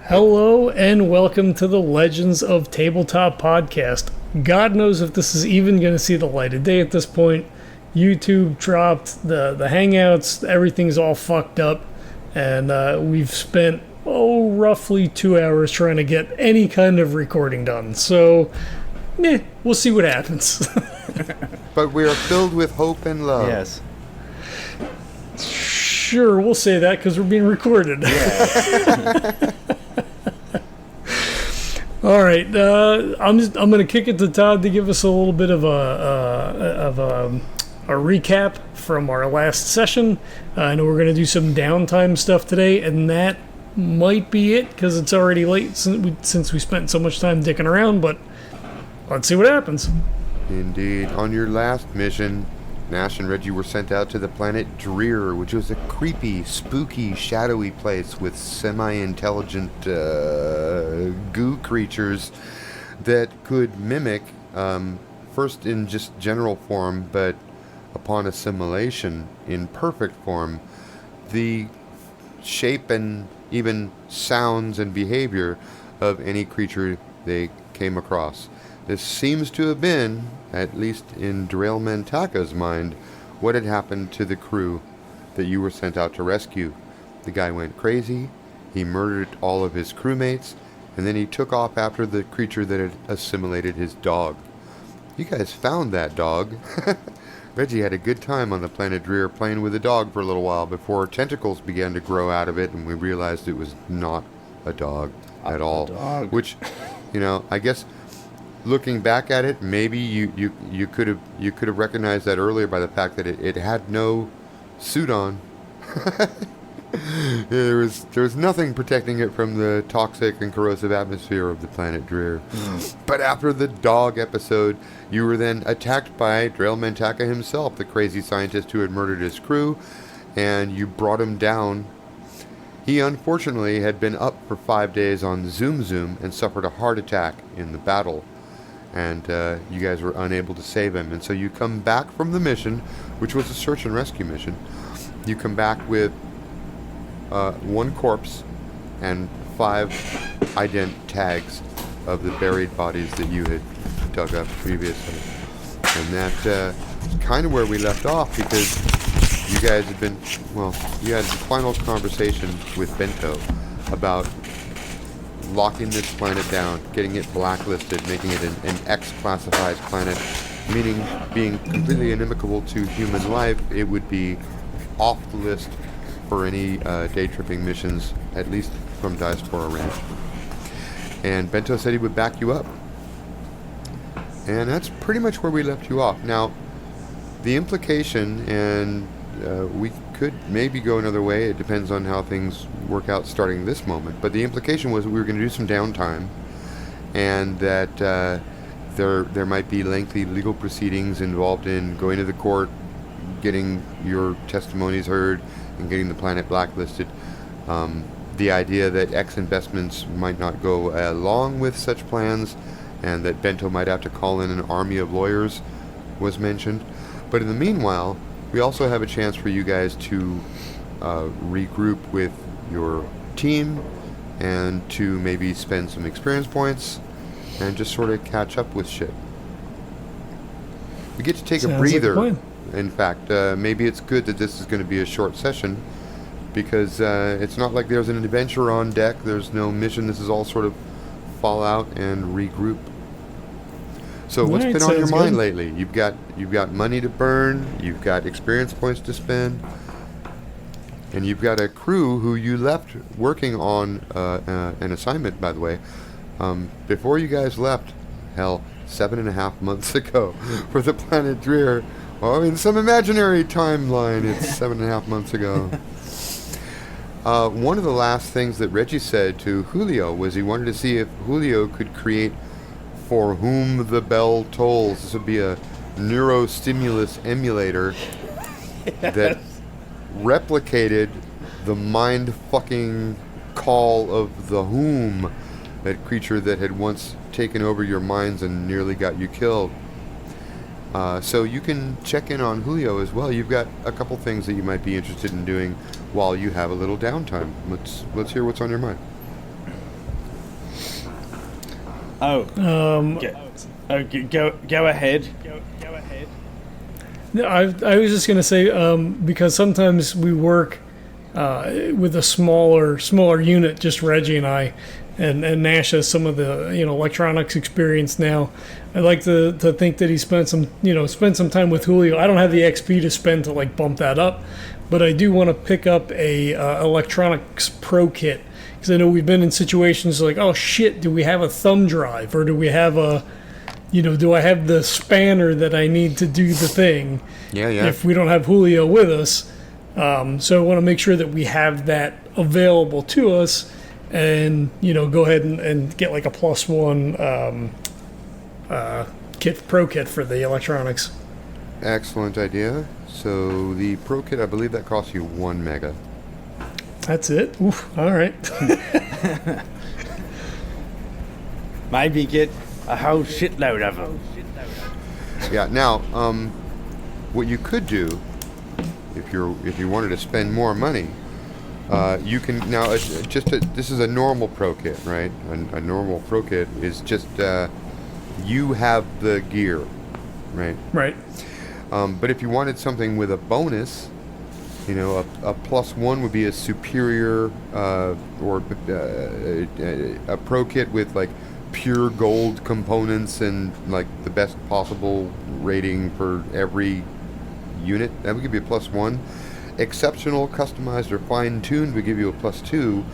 Hello and welcome to the Legends of Tabletop podcast. God knows if this is even going to see the light of day at this point. YouTube dropped the Hangouts, everything's all fucked up, and we've spent, roughly 2 hours trying to get any kind of recording done. So, we'll see what happens. But we are filled with hope and love. Yes. Sure, we'll say that because we're being recorded. Yeah. All right, I'm going to kick it to Todd to give us a little bit of a recap from our last session. I know we're going to do some downtime stuff today, and that might be it because it's already late since we spent so much time dicking around. But let's see what happens. Indeed. On your last mission, Nash and Reggie were sent out to the planet Drir, which was a creepy, spooky, shadowy place with semi-intelligent goo creatures that could mimic, first in just general form, but upon assimilation in perfect form, the shape and even sounds and behavior of any creature they came across. This seems to have been, at least in Drir Mantaka's mind, what had happened to the crew that you were sent out to rescue. The guy went crazy, he murdered all of his crewmates, and then he took off after the creature that had assimilated his dog. You guys found that dog. Reggie had a good time on the planet Drir playing with the dog for a little while before tentacles began to grow out of it, and we realized it was not a dog at all. Which, I guess looking back at it, maybe you could have recognized that earlier by the fact that it had no suit on. there was nothing protecting it from the toxic and corrosive atmosphere of the planet Drir. But after the dog episode, you were then attacked by Drir Mantaka himself, the crazy scientist who had murdered his crew, and you brought him down. He unfortunately had been up for 5 days on Zoom and suffered a heart attack in the battle. And you guys were unable to save him. And so you come back from the mission, which was a search and rescue mission. You come back with one corpse and 5 ident tags of the buried bodies that you had dug up previously. And that's kind of where we left off, because you guys had been, you had the final conversation with Bento about locking this planet down, getting it blacklisted, making it an X-classified planet, meaning being completely inimical to human life. It would be off the list for any day tripping missions, at least from Diaspora Ranch. And Bento said he would back you up. And that's pretty much where we left you off. Now, the implication, and we could maybe go another way, it depends on how things work out starting this moment, but the implication was that we were going to do some downtime, and that there might be lengthy legal proceedings involved in going to the court, getting your testimonies heard, and getting the planet blacklisted. The idea that X investments might not go along with such plans, and that Bento might have to call in an army of lawyers was mentioned. But in the meanwhile, we also have a chance for you guys to regroup with your team and to maybe spend some experience points and just sort of catch up with shit. We get to take a breather. Like a plan. In fact, maybe it's good that this is going to be a short session, because it's not like there's an adventure on deck. There's no mission. This is all sort of fall out and regroup. So what's been on your mind lately? You've got money to burn, you've got experience points to spend, and you've got a crew who you left working on an assignment, by the way, before you guys left, 7.5 months ago, for the planet Drir. Oh, in some imaginary timeline, it's 7.5 months ago. One of the last things that Reggie said to Julio was he wanted to see if Julio could create For Whom the Bell Tolls. This would be a neurostimulus emulator that replicated the mind-fucking call of the Whom, that creature that had once taken over your minds and nearly got you killed. So you can check in on Julio as well. You've got a couple things that you might be interested in doing while you have a little downtime. Let's hear what's on your mind. Go ahead. No, I was just gonna say because sometimes we work with a smaller unit, just Reggie and I, and Nash has some of the electronics experience now. I like to think that he spent some time with Julio. I don't have the XP to spend to like bump that up, but I do want to pick up a electronics pro kit because I know we've been in situations like, oh shit, do we have a thumb drive or do we have do I have the spanner that I need to do the thing? Yeah. If we don't have Julio with us. So I want to make sure that we have that available to us and, go ahead and get like a +1 pro kit for the electronics. Excellent idea. So the Pro Kit, I believe that costs you 1 mega. That's it? Oof, all right. Maybe get a whole shitload of them. Yeah. Now, what you could do, if you wanted to spend more money, you can now this is a normal Pro Kit, right? A normal Pro Kit is just you have the gear, right? Right. But if you wanted something with a bonus, a +1 would be a superior or a Pro Kit with like pure gold components and like the best possible rating for every unit. That would give you a +1. Exceptional, customized, or fine-tuned would give you a +2.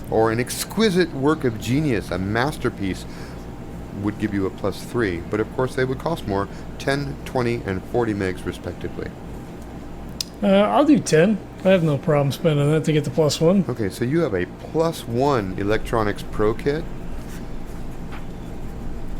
Or an exquisite work of genius, a masterpiece, would give you a +3. But of course they would cost more, 10, 20, and 40 megs respectively. I'll do 10. I have no problem spending that to get the +1. Okay, so you have a +1 electronics Pro Kit.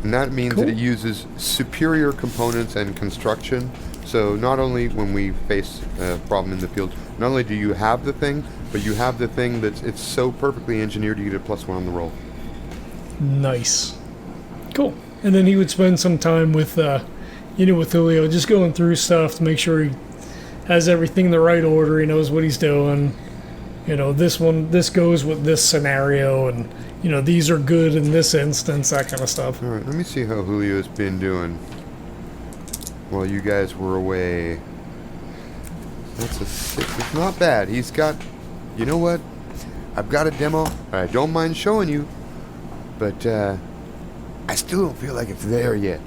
And that means Cool. that it uses superior components and construction. So not only when we face a problem in the field, not only do you have the thing, but you have the thing it's so perfectly engineered you get a +1 on the roll. Nice. Cool. And then he would spend some time with Julio, just going through stuff to make sure he has everything in the right order. He knows what he's doing. This goes with this scenario, and these are good in this instance, that kind of stuff. All right, let me see how Julio's been doing while you guys were away. That's a 6. It's not bad. He's got, you know what? I've got a demo. I don't mind showing you, but I still don't feel like it's there yet.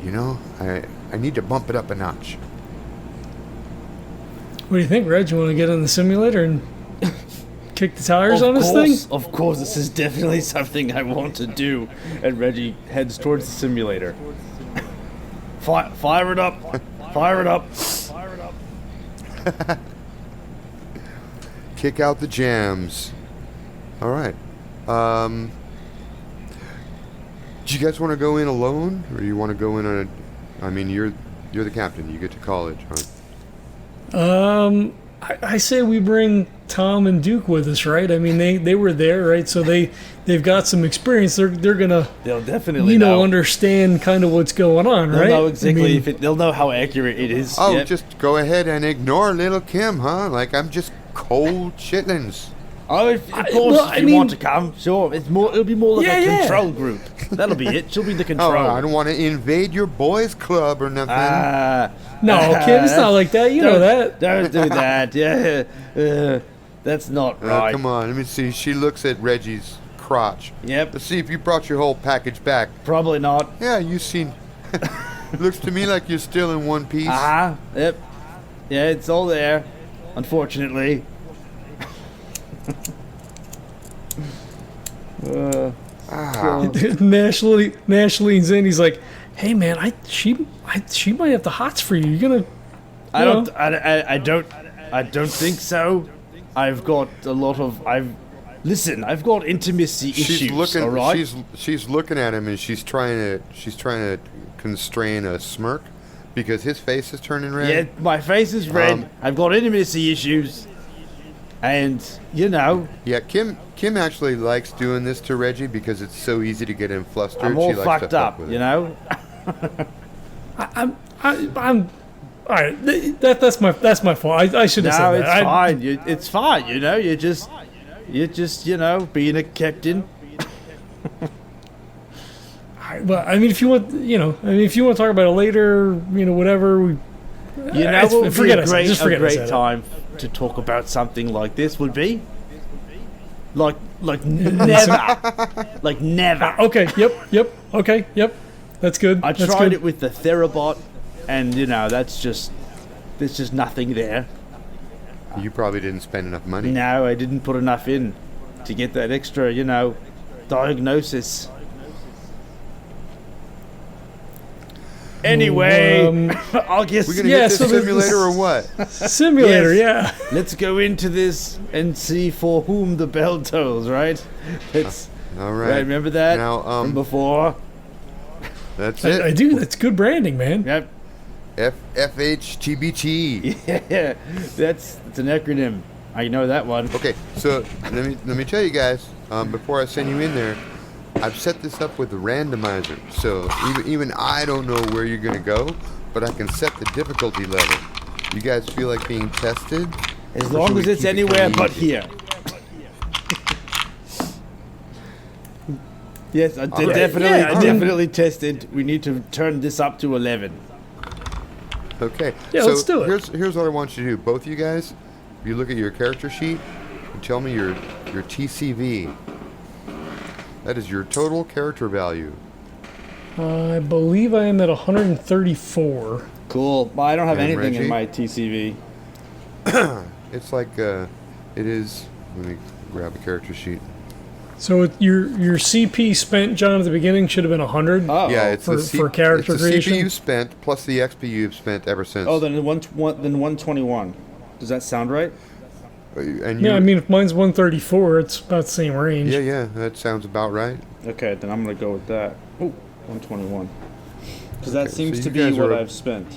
I need to bump it up a notch. What do you think, Reg? You want to get in the simulator and kick the tires on this thing? Of course, this is definitely something I want to do. And Reggie heads towards the simulator. Fire it up! Fire it up! Kick out the jams. All right. Do you guys want to go in alone, or do you want to go in on a? I mean, you're the captain. You get to college, huh? I say we bring Tom and Duke with us, right? I mean, they were there, right? So they've got some experience. They'll definitely understand kind of what's going on, right? They'll know exactly they'll know how accurate it is. Oh, just go ahead and ignore little Kim, huh? Like I'm just cold chitlins. Oh, of course, if you want to come, sure. It'll be more like a control group. That'll be it. She'll be the control. Oh, I don't want to invade your boys' club or nothing. No, Kim, it's not like that. You know that. Don't do that. Yeah, that's not right. Come on, let me see. She looks at Reggie's crotch. Yep. Let's see if you brought your whole package back. Probably not. Yeah, you seen. Looks to me like you're still in one piece. Yep. Yeah, it's all there. Unfortunately. Nash leans in. He's like, "Hey man, she might have the hots for you. You're gonna." I don't think so. I've got intimacy issues. All right. She's looking at him and she's trying to constrain a smirk because his face is turning red. Yeah, my face is red. I've got intimacy issues. And, Yeah, Kim actually likes doing this to Reggie because it's so easy to get him flustered. I'm all she likes fucked to up, fuck with it. I'm all right. That's my fault. I should have said that. No, it's fine. It's fine. You're just being a captain. Well, I mean, if you want, if you want to talk about it later, whatever. What would be a great time to talk about something like this would be? Like never. Like never. Okay, yep, okay, yep. That's good. I tried it with the Therabot, and, there's just nothing there. You probably didn't spend enough money. No, I didn't put enough in to get that extra, diagnosis. Anyway, I guess... We're going to hit this simulator or what? Simulator, yeah. Let's go into this and see for whom the bell tolls, right? All right. Remember that now, from before? That's it. I do. That's good branding, man. Yep. FHTBT. Yeah, that's an acronym. I know that one. Okay, so let me tell you guys, before I send you in there, I've set this up with the randomizer. So even I don't know where you're going to go, but I can set the difficulty level. You guys feel like being tested? As long as it's anywhere but here. Yes, I did definitely tested. We need to turn this up to 11. Okay. Yeah, so let's do it. Here's what I want you to do. Both of you guys, if you look at your character sheet, and tell me your TCV. That is your total character value. I believe I am at 134. Cool. Well, I don't have anything Reggie? in my TCV. It's like it is. Let me grab a character sheet. So your CP spent, John, at the beginning should have been 100. Oh, Yeah, it's for character it's the creation. CPU spent plus the XP you've spent ever since. Oh, then 121. Does that sound right? And Yeah, I mean, if mine's 134, it's about the same range. Yeah, that sounds about right. Okay, then I'm gonna go with that. Oh, 121. Because that Okay, seems so to you be guys what are- I've spent.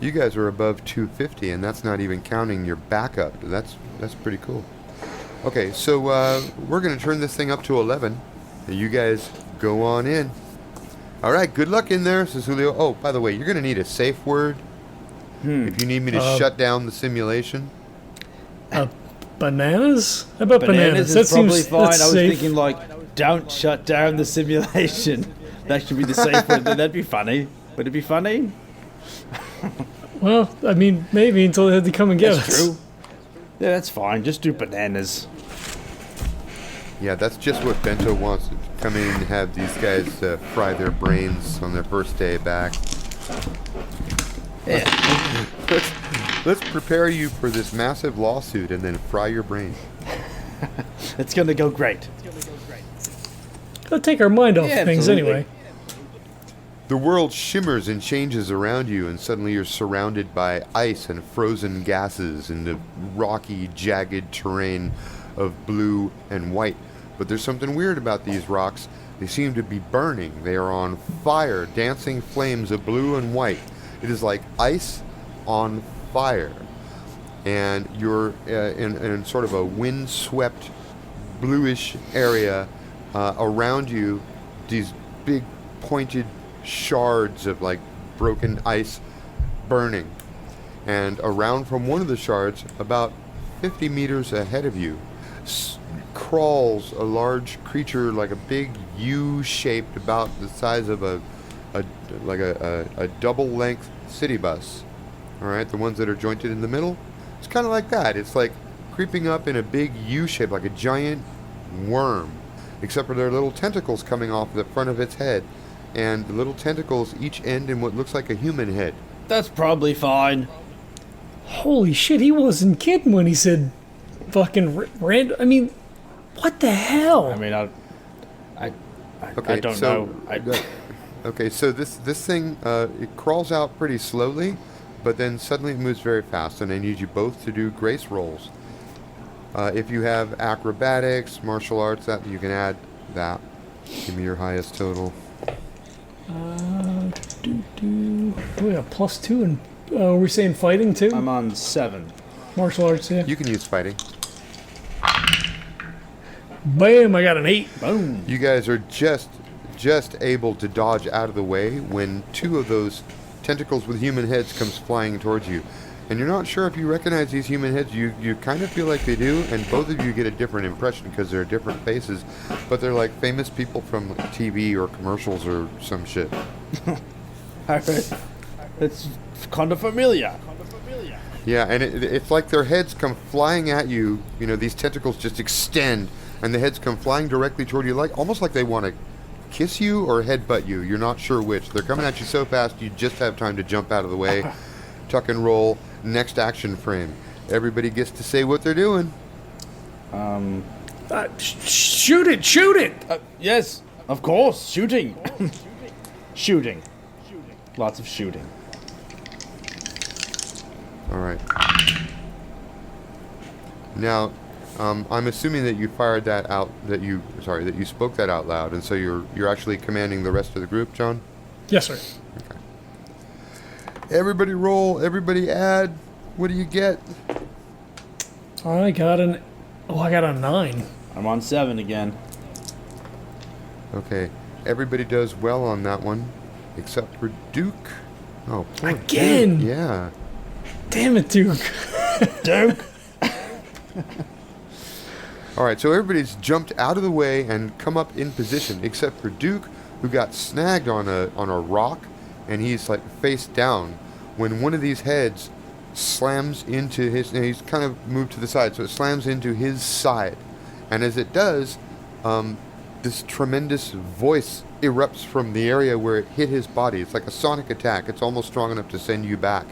You guys are above 250, and that's not even counting your backup. That's pretty cool. Okay, so we're going to turn this thing up to 11. You guys go on in. All right, good luck in there, says Julio. Oh, by the way, you're going to need a safe word if you need me to shut down the simulation. Bananas? How about bananas? Bananas is probably fine. I that's was safe. thinking don't shut down the simulation. That should be the safe word. That'd be funny. Would it be funny? Well, I mean, maybe until they had to come and get That's us. true. Yeah, that's fine. Just do bananas. Yeah, that's just what Bento wants, to come in and have these guys fry their brains on their first day back. Yeah. Let's prepare you for this massive lawsuit and then fry your brain. It's gonna go great. Gotta take our mind off Yeah, things absolutely. anyway. The world shimmers and changes around you, and suddenly you're surrounded by ice and frozen gases in the rocky, jagged terrain of blue and white. But there's something weird about these rocks. They seem to be burning. They are on fire, dancing flames of blue and white. It is like ice on fire. And you're in sort of a wind-swept, bluish area around you. These big, pointed shards of like broken ice burning, and around from one of the shards, about 50 meters ahead of you, crawls a large creature like a big U-shaped, about the size of a double-length city bus. All right, the ones that are jointed in the middle. It's kind of like that. It's like creeping up in a big U-shape, like a giant worm, except for there are little tentacles coming off the front of its head. And the little tentacles each end in what looks like a human head. That's probably fine. Holy shit, he wasn't kidding when he said fucking random. I mean, what the hell? I mean, I Okay, don't so, know. Okay, so this thing, it crawls out pretty slowly, but then suddenly it moves very fast, and I need you both to do grace rolls. If you have acrobatics, martial arts, that you can add that. Give me your highest total. We got +2, and we're saying fighting too. I'm on 7. Martial arts, yeah. You can use fighting. Bam! I got an 8. Boom. You guys are just able to dodge out of the way when two of those tentacles with human heads comes flying towards you. and you're not sure if you recognize these human heads. You kind of feel like they do, and both of you get a different impression because they're different faces, but they're like famous people from TV or commercials or some shit. It's kind of familiar. Yeah, and it's like their heads come flying at you. You know, these tentacles just extend, and the heads come flying directly toward you, like almost like they want to kiss you or headbutt you. You're not sure which. They're coming at you so fast, you just have time to jump out of the way, tuck and roll. Next action frame. Everybody gets to say what they're doing. Shoot it! Yes, of course, shooting. Shooting. Lots of shooting. All right. Now, I'm assuming that you fired that out. That you spoke that out loud, and so you're actually commanding the rest of the group, John. Yes, sir. Okay. Everybody roll. Everybody add. What do you get? I got a 9. I'm on 7 again. Okay. Everybody does well on that one, except for Duke. Oh, poor again. Duke. Yeah. Damn it, Duke. Duke. All right, so everybody's jumped out of the way and come up in position, except for Duke, who got snagged on a rock, and he's like face down. When one of these heads slams into his, and he's kind of moved to the side, so it slams into his side, and as it does, this tremendous voice erupts from the area where it hit his body. It's like a sonic attack. It's almost strong enough to send you back,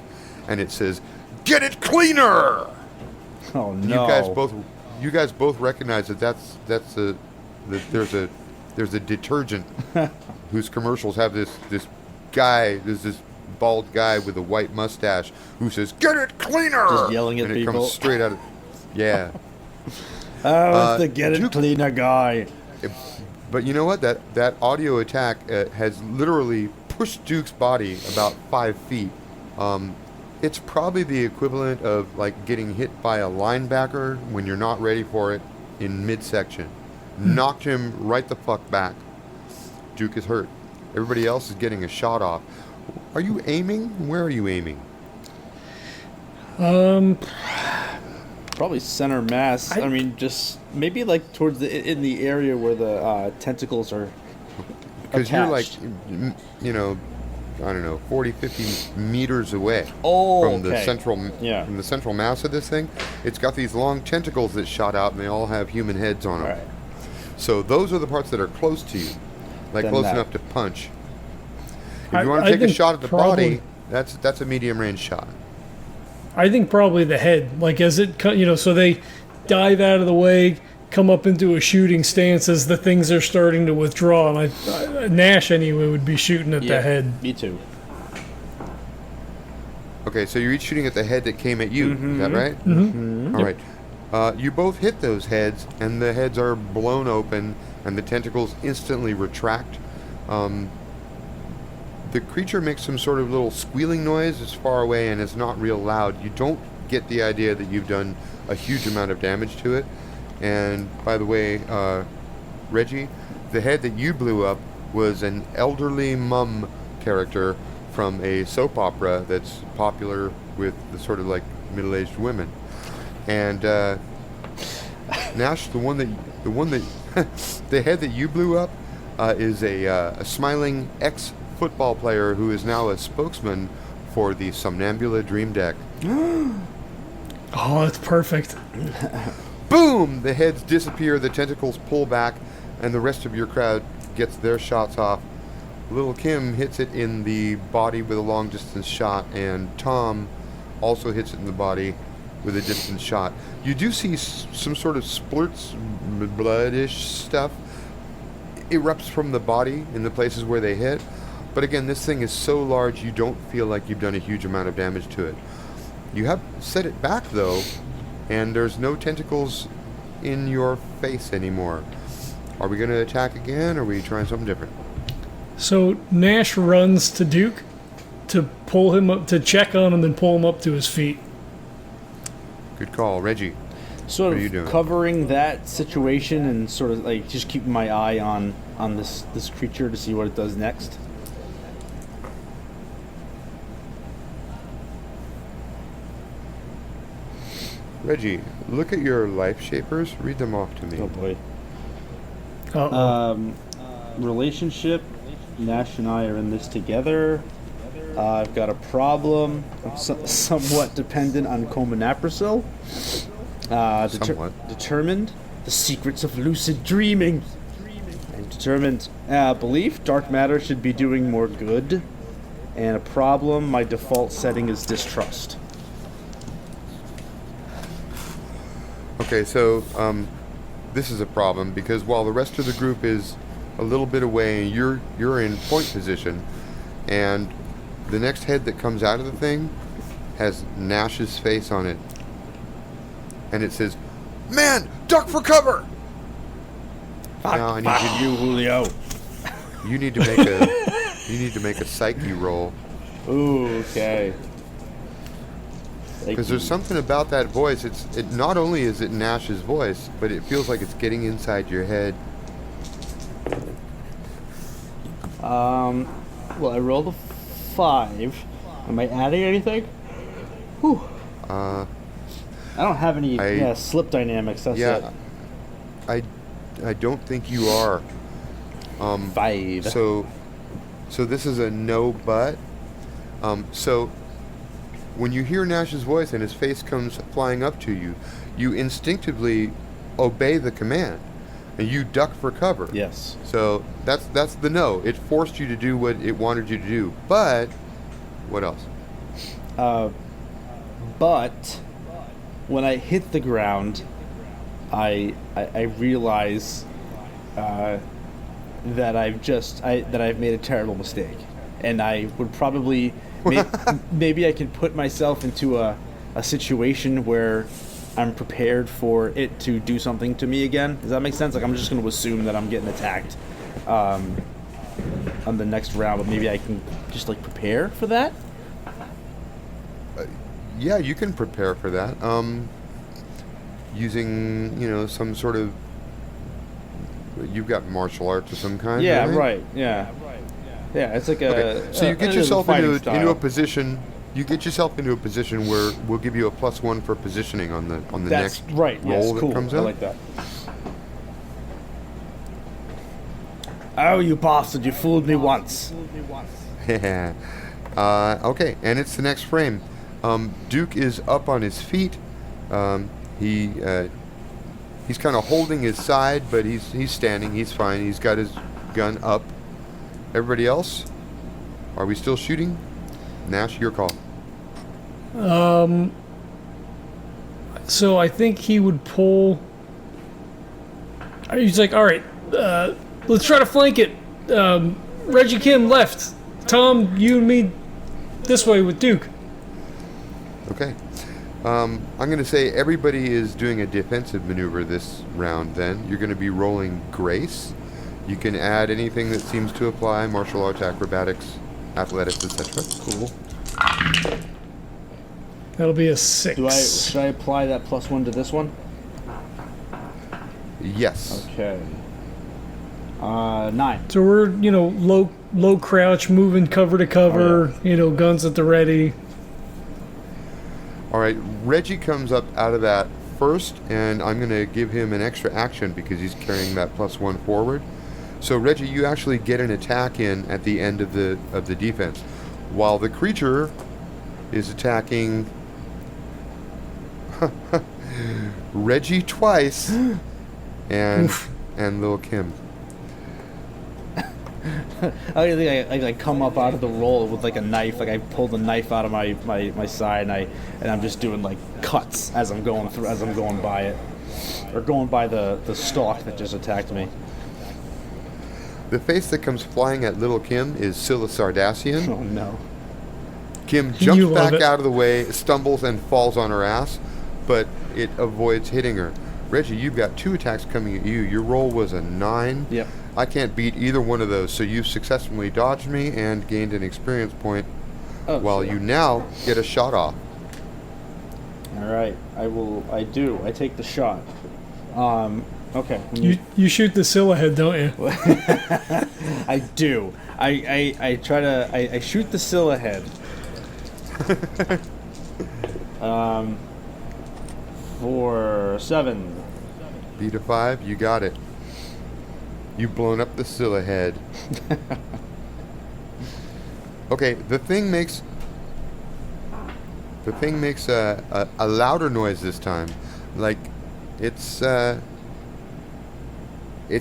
and it says, "Get it cleaner!" Oh no! You guys both recognize that there's a detergent whose commercials have this bald guy with a white mustache who says, "Get it cleaner!" Just yelling at and people. it comes straight out of, yeah. Oh, it's the get it cleaner guy. But you know what? That audio attack has literally pushed Duke's body about 5 feet. It's probably the equivalent of like getting hit by a linebacker when you're not ready for it in midsection. Knocked him right the fuck back. Duke is hurt. Everybody else is getting a shot off. Are you aiming? Where are you aiming? Probably center mass. I mean, just maybe like towards in the area where the tentacles are because you're like, you know, I don't know, 40, 50 meters away from the central mass of this thing. It's got these long tentacles that shot out, and they all have human heads on them. Right. So those are the parts that are close to you, like close enough to punch. If you want to take a shot at the body, that's a medium range shot. I think probably the head, like as it, so they dive out of the way, come up into a shooting stance as the things are starting to withdraw, and Nash anyway would be shooting at the head. Me too. Okay, so you're each shooting at the head that came at you. Is that right? Mm-hmm. All right. You both hit those heads, and the heads are blown open, and the tentacles instantly retract. The creature makes some sort of little squealing noise. It's far away, and it's not real loud. You don't get the idea that you've done a huge amount of damage to it. And by the way, Reggie, the head that you blew up was an elderly mum character from a soap opera that's popular with the sort of like middle-aged women. And Nash, the one that the head that you blew up is a smiling ex-football player who is now a spokesman for the Somnambula Dream Deck. Oh, that's perfect. Boom! The heads disappear, the tentacles pull back, and the rest of your crowd gets their shots off. Little Kim hits it in the body with a long-distance shot, and Tom also hits it in the body with a distance shot. You do see some sort of splurts, bloodish stuff erupts from the body in the places where they hit. But again, this thing is so large you don't feel like you've done a huge amount of damage to it. You have set it back, though, and there's no tentacles in your face anymore. Are we going to attack again, or are we trying something different? So Nash runs to Duke to pull him up, to check on him and pull him up to his feet. Good call. Reggie, sort what are you doing? Covering that situation and sort of like just keeping my eye on this creature to see what it does next. Reggie, look at your life shapers. Read them off to me. Oh boy. Uh-oh. Relationship. Nash and I are in this together. I've got a problem. I'm somewhat dependent on Comanaprazole. Somewhat. Determined. The secrets of lucid dreaming. I'm determined. Belief. Dark matter should be doing more good. And a problem. My default setting is distrust. Okay, so this is a problem because while the rest of the group is a little bit away, you're in point position, and the next head that comes out of the thing has Nash's face on it, and it says, "Man, duck for cover!" Now I need you, Julio. You need to make a psyche roll. Ooh, okay. Because there's something about that voice. It not only is it Nash's voice, but it feels like it's getting inside your head. Well, I rolled a 5. Am I adding anything? Whew. I don't have any slip dynamics. That's it. I don't think you are. 5. So this is a no but. So when you hear Nash's voice and his face comes flying up to you, you instinctively obey the command, and you duck for cover. Yes. So that's the no. It forced you to do what it wanted you to do. But what else? But when I hit the ground, I realize that I've made a terrible mistake, and I would probably maybe I can put myself into a situation where I'm prepared for it to do something to me again. Does that make sense? Like, I'm just going to assume that I'm getting attacked on the next round, but maybe I can just like prepare for that. Yeah, you can prepare for that. Using some sort of, you've got martial arts of some kind. Yeah, right? Yeah. Yeah, it's like okay. So you get yourself into a position. You get yourself into a position where we'll give you a +1 for positioning on the That's next right. roll Yes, that cool. comes I out. like that. Oh, you bastard! You fooled me once. Yeah. Okay, and it's the next frame. Duke is up on his feet. He's kind of holding his side, but he's standing. He's fine. He's got his gun up. Everybody else, are we still shooting? Nash, your call. So I think he would pull. He's like, all right, let's try to flank it. Reggie, Kim left. Tom, you and me this way with Duke. Okay. I'm going to say everybody is doing a defensive maneuver this round then. You're going to be rolling Grace. You can add anything that seems to apply, martial arts, acrobatics, athletics, etc. Cool. That'll be a 6. Should I apply that +1 to this one? Yes. Okay. 9. So we're, low crouch, moving cover to cover, guns at the ready. All right, Reggie comes up out of that first, and I'm going to give him an extra action because he's carrying that +1 forward. So Reggie, you actually get an attack in at the end of the defense, while the creature is attacking Reggie twice and little Kim. I think I come up out of the roll with like a knife, like I pulled the knife out of my side, and I'm just doing like cuts as I'm going by it, or going by the stalk that just attacked me. The face that comes flying at little Kim is Scylla Sardassian. Oh no. Kim jumps back out of the way, stumbles, and falls on her ass, but it avoids hitting her. Reggie, you've got 2 attacks coming at you. Your roll was a 9. Yep. I can't beat either one of those, so you've successfully dodged me and gained an experience point, while you now get a shot off. All right, I take the shot. Okay. You shoot the Scylla head, don't you? I do. I try to. I shoot the Scylla head. for 7. Beat a 5, you got it. You've blown up the Scylla head. Okay, the thing makes a louder noise this time. Like it's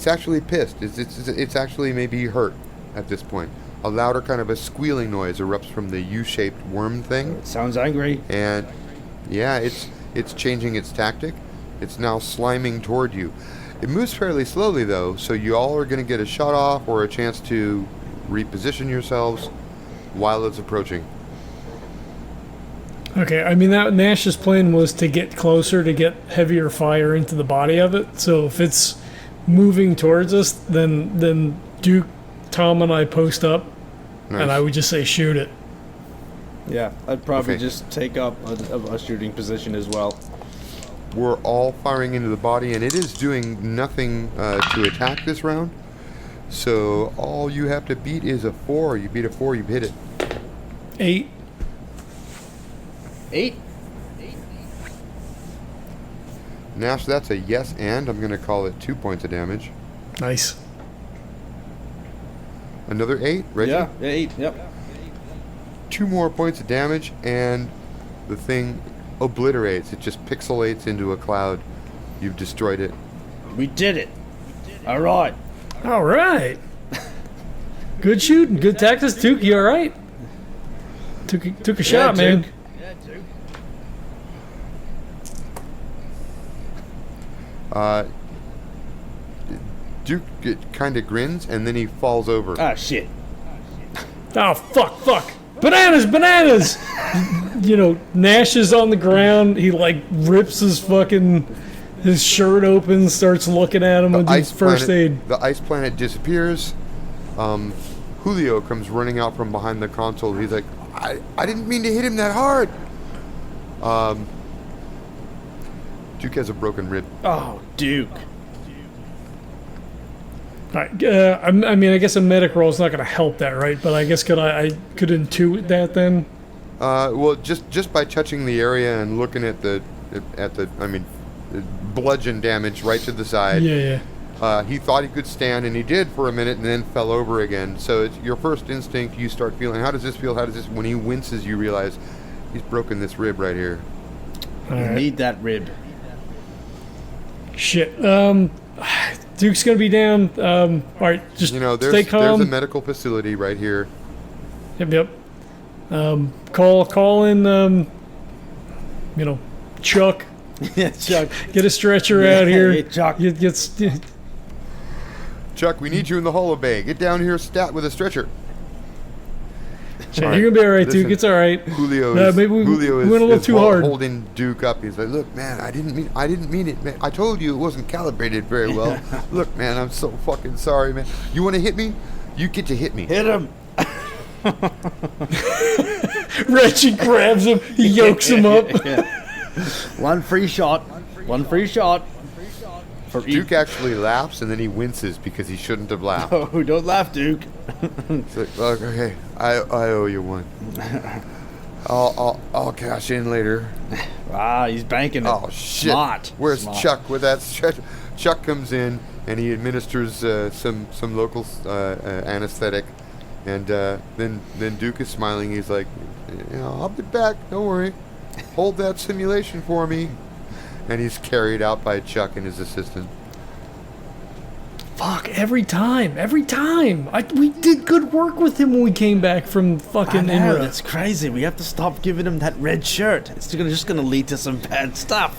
actually pissed. It's actually maybe hurt at this point. A louder kind of a squealing noise erupts from the U-shaped worm thing. It sounds angry. And yeah, it's changing its tactic. It's now sliming toward you. It moves fairly slowly though, so you all are going to get a shot off or a chance to reposition yourselves while it's approaching. Okay, I mean, that Nash's plan was to get closer to get heavier fire into the body of it. So if it's moving towards us, then Duke, Tom, and I post up, Nice. and I would just say shoot it. Yeah, I'd probably Okay. just take up a shooting position as well. We're all firing into the body, and it is doing nothing to attack this round. So all you have to beat is a 4. You beat a 4, you've hit it. 8. 8. Nash, that's a yes, and I'm going to call it 2 points of damage. Nice. Another 8, Reggie? Yeah, 8. Yep. 2 more points of damage, and the thing obliterates. It just pixelates into a cloud. You've destroyed it. We did it. All right. All right. Good shooting. Good tactics. Duke, you all right? Took a shot, man. Duke. Yeah, Duke. Duke kind of grins, and then he falls over. Ah, shit. Oh, fuck. Bananas. You know, Nash is on the ground. He, like, rips his shirt open, starts looking at him and does first aid. The ice planet disappears. Julio comes running out from behind the console. He's like, I didn't mean to hit him that hard. Duke has a broken rib. Oh, Duke. All right, I mean, I guess a medic roll is not going to help that, right? But I guess I could intuit that then. Well, just by touching the area and looking at the bludgeon damage right to the side. Yeah. He thought he could stand, and he did for a minute, and then fell over again. So it's your first instinct. You start feeling, how does this feel? When he winces, you realize he's broken this rib right here. All You right. need that rib. Shit. Duke's going to be down. All right, just stay There's calm. a medical facility right here. Yep. Call in, Chuck. Yeah, Chuck. Get a stretcher out here. Hey, Chuck. Chuck, we need you in the holobay. Get down here, stat with a stretcher. You're going to be all right, Duke. Listen, It's all right. Julio maybe we went a little is too hard. holding Duke up. He's like, look, man, I didn't mean it, man. I told you it wasn't calibrated very well. Look, man, I'm so fucking sorry, man. You want to hit me? You get to hit me. Hit him. Reggie grabs him. He yokes him up. One free shot. For Duke actually laughs, and then he winces because he shouldn't have laughed. Oh, don't laugh, Duke. It's like, look, okay, I owe you one. I'll cash in later. Ah, he's banking it. Oh shit! Smart. Where's Smart. Chuck with that stretcher? Chuck comes in and he administers some local anesthetic, and then Duke is smiling. He's like, I'll be back. Don't worry. Hold that simulation for me. And he's carried out by Chuck and his assistant. Fuck, every time. We did good work with him when we came back from fucking I know, Inra. that's crazy. We have to stop giving him that red shirt. It's just gonna lead to some bad stuff.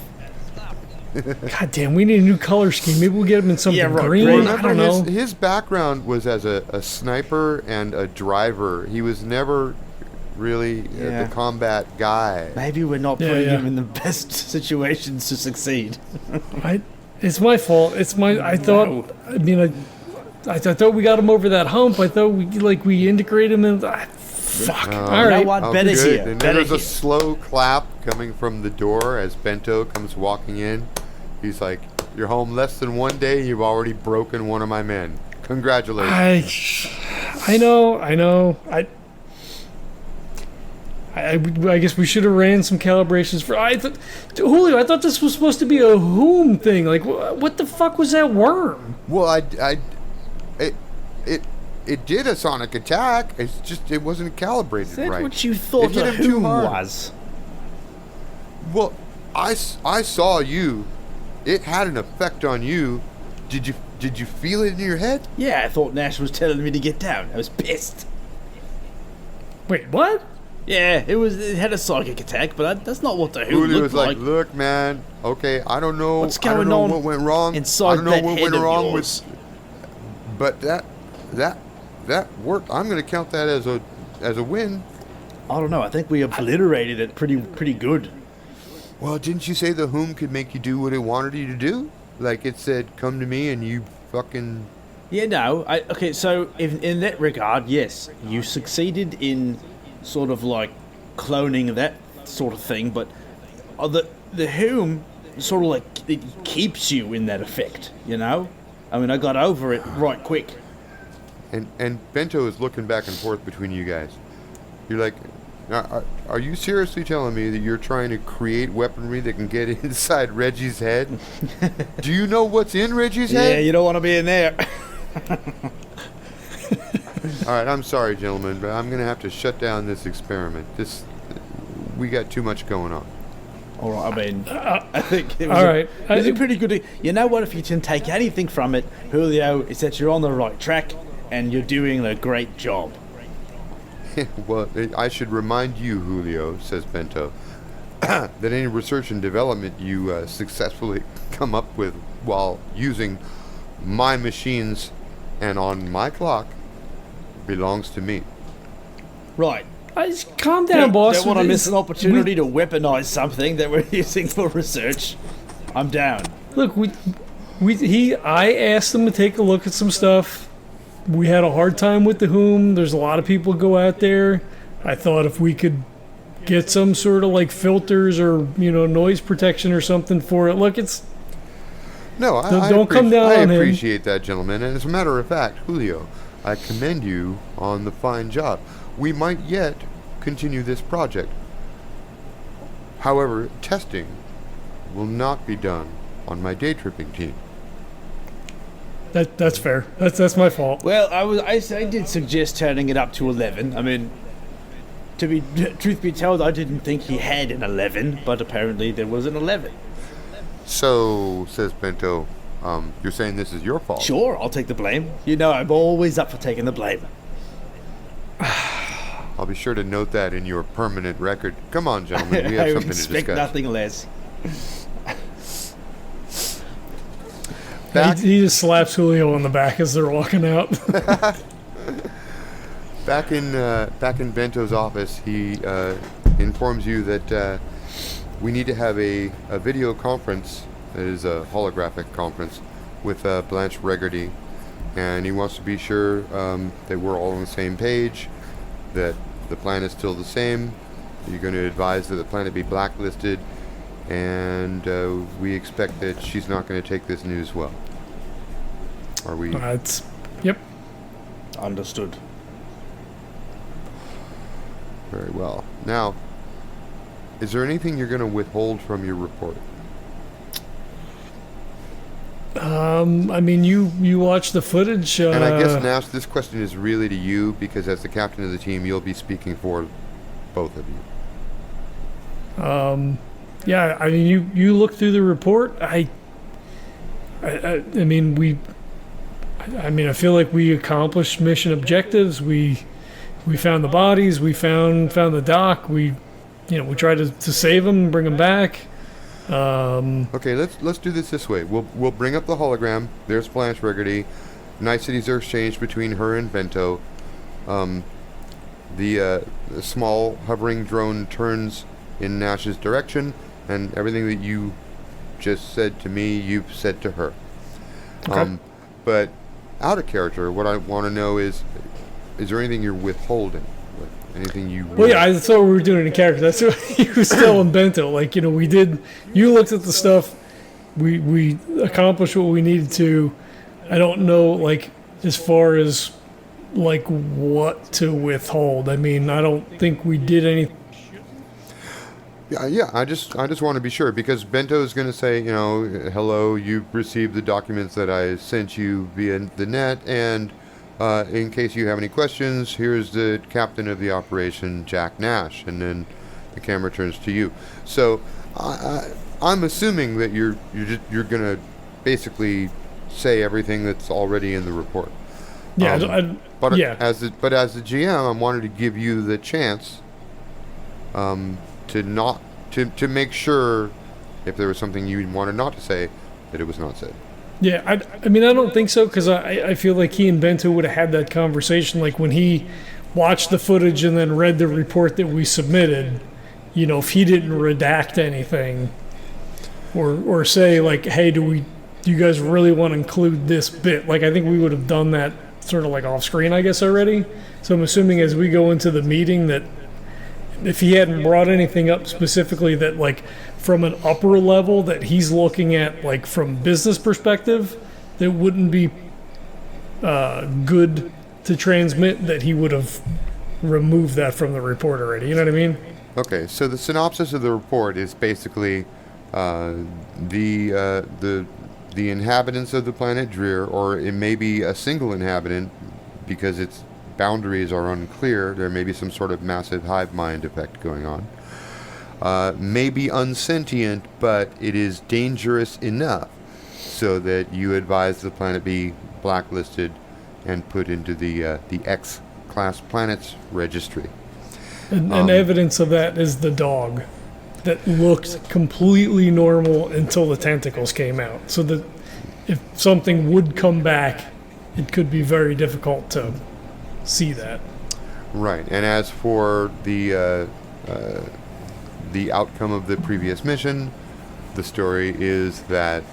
God damn, we need a new color scheme. Maybe we'll get him in something Yeah, right, green. green. I don't know. His background was as a sniper and a driver. He was never really Yeah. the combat guy. Maybe we're not Yeah, putting yeah. him in the best situations to succeed. It's my fault. I thought. I mean, I thought we got him over that hump. I thought we integrated him in. Fuck. All You know right. what? Oh, Better's good. here. And then Better there's a here. slow clap coming from the door as Bento comes walking in. He's like, "You're home less than one day. You've already broken one of my men. Congratulations." I know. I guess we should have ran some calibrations for. Julio, I thought this was supposed to be a whom thing. Like, what the fuck was that worm? Well, it did a sonic attack. It's just it wasn't calibrated Is that right. what you thought It hit a him too whom hard. was? Well, I saw you. It had an effect on you. Did you feel it in your head? Yeah, I thought Nash was telling me to get down. I was pissed. Wait, what? Yeah, it had a psychic attack, but that's not what the whom Julio looked was like, like. "Look, man. Okay, I don't know. What's I don't going know on what went wrong. inside I don't know that what head went of wrong yours?" But that worked. I'm going to count that as a win. I don't know. I think we obliterated it pretty good. Well, didn't you say the whom could make you do what it wanted you to do? Like it said, come to me, and you fucking... Yeah, no. Okay, so in that regard, yes, you succeeded in sort of like cloning that sort of thing, but the whom sort of like it keeps you in that effect, you know? I mean, I got over it right quick. And Bento is looking back and forth between you guys. You're like, are you seriously telling me that you're trying to create weaponry that can get inside Reggie's head? Do you know what's in Reggie's Yeah, head? you don't want to be in there. All right, I'm sorry, gentlemen, but I'm going to have to shut down this experiment. We got too much going on. All right, I mean, I think it was, all right. It was a pretty good... You know what, if you can take anything from it, Julio, is that you're on the right track and you're doing a great job. Well, I should remind you, Julio, says Bento, that any research and development you successfully come up with while using my machines and on my clock belongs to me. Right. Calm down, boss. Don't want to miss an opportunity to weaponize something that we're using for research. I'm down. Look, I asked him to take a look at some stuff. We had a hard time with the whom. There's a lot of people go out there. I thought if we could get some sort of like filters or noise protection or something for it. Look, it's No, don't come down I on him. appreciate that, gentlemen. And as a matter of fact, Julio, I commend you on the fine job. We might yet continue this project. However, testing will not be done on my day tripping team. that's fair. That's my fault. Well, I did suggest turning it up to 11. I mean, truth be told, I didn't think he had an 11, but apparently there was an 11. So, says Bento, you're saying this is your fault? Sure, I'll take the blame. You know, I'm always up for taking the blame. I'll be sure to note that in your permanent record. Come on, gentlemen, we have I something to expect discuss. nothing less. Back, He just slaps Julio on the back as they're walking out. back in Bento's office, he informs you that we need to have a video conference. It is a holographic conference with Blanche Regardy, and he wants to be sure that we're all on the same page, that the plan is still the same. You're going to advise that the planet be blacklisted, and we expect that she's not going to take this news well. Are we? Yep. Understood. Very well. Now, is there anything you're going to withhold from your report? I mean, you watch the footage. And I guess, Nash, this question is really to you, because as the captain of the team, you'll be speaking for both of you. Yeah, I mean, you look through the report. I mean, I feel like we accomplished mission objectives. We found the bodies. We found the doc. We tried to save them and bring them back. Okay, let's do this way. We'll bring up the hologram. There's Blanche Regardy. Niceties are exchanged between her and Bento. The small hovering drone turns in Nash's direction, and everything that you just said to me, you've said to her. Okay. But out of character, what I want to know is there anything you're withholding? Like, anything you... Well, yeah, I thought we were doing it in character. That's what he was telling Bento. Like, we did. You looked at the stuff. We accomplished what we needed to. I don't know, like, as far as like what to withhold. I mean, I don't think we did any. Yeah. I just want to be sure because Bento is going to say, hello, you've received the documents that I sent you via the net, and in case you have any questions, here's the captain of the operation, Jack Nash, and then the camera turns to you. So I'm assuming that you're going to basically say everything that's already in the report. Yeah, As the GM, I wanted to give you the chance to make sure if there was something you wanted not to say, that it was not said. Yeah, I mean, I don't think so, because I feel like he and Bento would have had that conversation, like when he watched the footage and then read the report that we submitted, if he didn't redact anything or say, like, hey, do you guys really want to include this bit? Like, I think we would have done that sort of like off screen, I guess, already. So I'm assuming as we go into the meeting that if he hadn't brought anything up specifically that, like, from an upper level that he's looking at, like, from business perspective, that wouldn't be good to transmit, that he would have removed that from the report already. You know what I mean? Okay, so the synopsis of the report is basically the inhabitants of the planet Drir, or it may be a single inhabitant because its boundaries are unclear. There may be some sort of massive hive mind effect going on. May be unsentient, but it is dangerous enough so that you advise the planet be blacklisted and put into the X-class planets registry. And evidence of that is the dog that looked completely normal until the tentacles came out. So that if something would come back, it could be very difficult to see that. Right. And as for the outcome of the previous mission, the story is that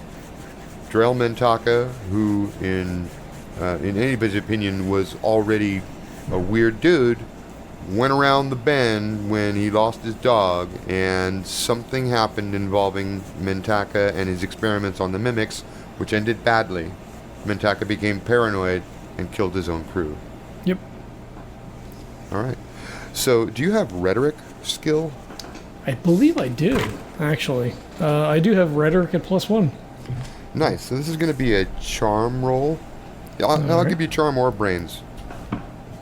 Drell Mentaka, who in anybody's opinion was already a weird dude, went around the bend when he lost his dog, and something happened involving Mentaka and his experiments on the mimics, which ended badly. Mentaka became paranoid and killed his own crew. Yep. All right. So, do you have rhetoric skill? I believe I do, actually. I do have rhetoric at +1. Nice. So this is going to be a charm roll. I'll give you charm or brains.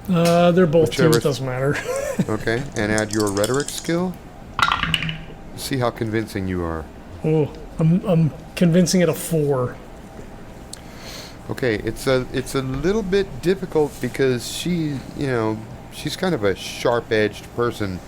They're both Whichever. 2s, doesn't matter. Okay, and add your rhetoric skill. See how convincing you are. Oh, I'm convincing it a 4. Okay, it's a little bit difficult because she's kind of a sharp-edged person,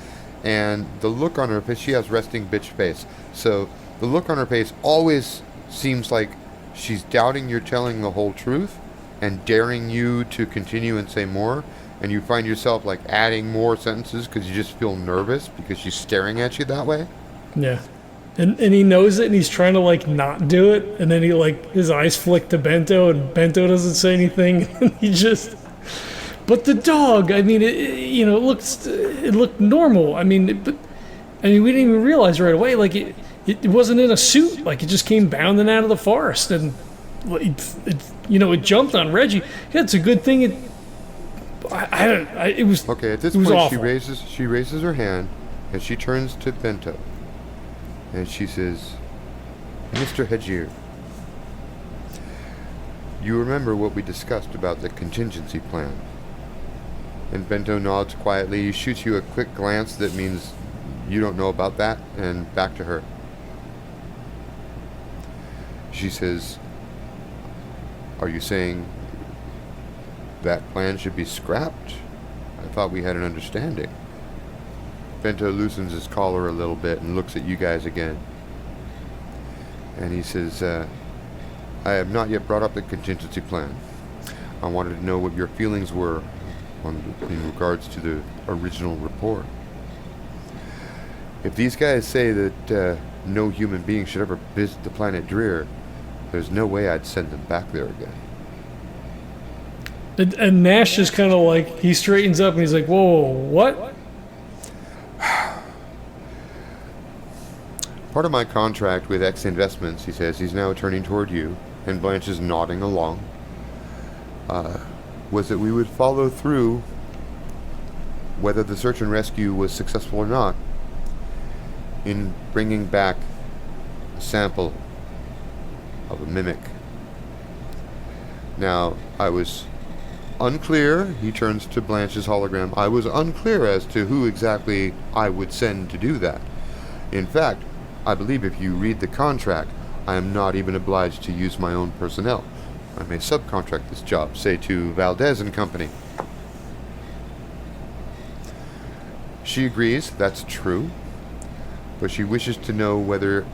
and the look on her face, she has resting bitch face. So the look on her face always seems like she's doubting you're telling the whole truth and daring you to continue and say more. And you find yourself like adding more sentences because you just feel nervous because she's staring at you that way. Yeah. And he knows it, and he's trying to, like, not do it, and then he, like, his eyes flick to Bento, and Bento doesn't say anything, and he just... But the dog, I mean, it looked normal. I mean, we didn't even realize right away, like, it wasn't in a suit. Like, it just came bounding out of the forest, and it jumped on Reggie. Yeah, it's a good thing it was okay. At this point, she raises her hand, and she turns to Bento, and she says, "Mr. Hajir, you remember what we discussed about the contingency plan?" And Bento nods quietly. He shoots you a quick glance that means you don't know about that, and back to her. She says, "Are you saying that plan should be scrapped? I thought we had an understanding." Bento loosens his collar a little bit and looks at you guys again. And he says, "I have not yet brought up the contingency plan. I wanted to know what your feelings were in regards to the original report. If these guys say that no human being should ever visit the planet Drir, there's no way I'd send them back there again." And Nash is kind of like, he straightens up and he's like, "Whoa, what?" "Part of my contract with X Investments," he says, he's now turning toward you, and Blanche is nodding along, was that we would follow through whether the search and rescue was successful or not. in bringing back a sample of a mimic. Now, I was unclear, he turns to Blanche's hologram, I was unclear as to who exactly I would send to do that. In fact, I believe if you read the contract, I am not even obliged to use my own personnel. I may subcontract this job, say to Valdez and Company. She agrees, that's true, but she wishes to know whether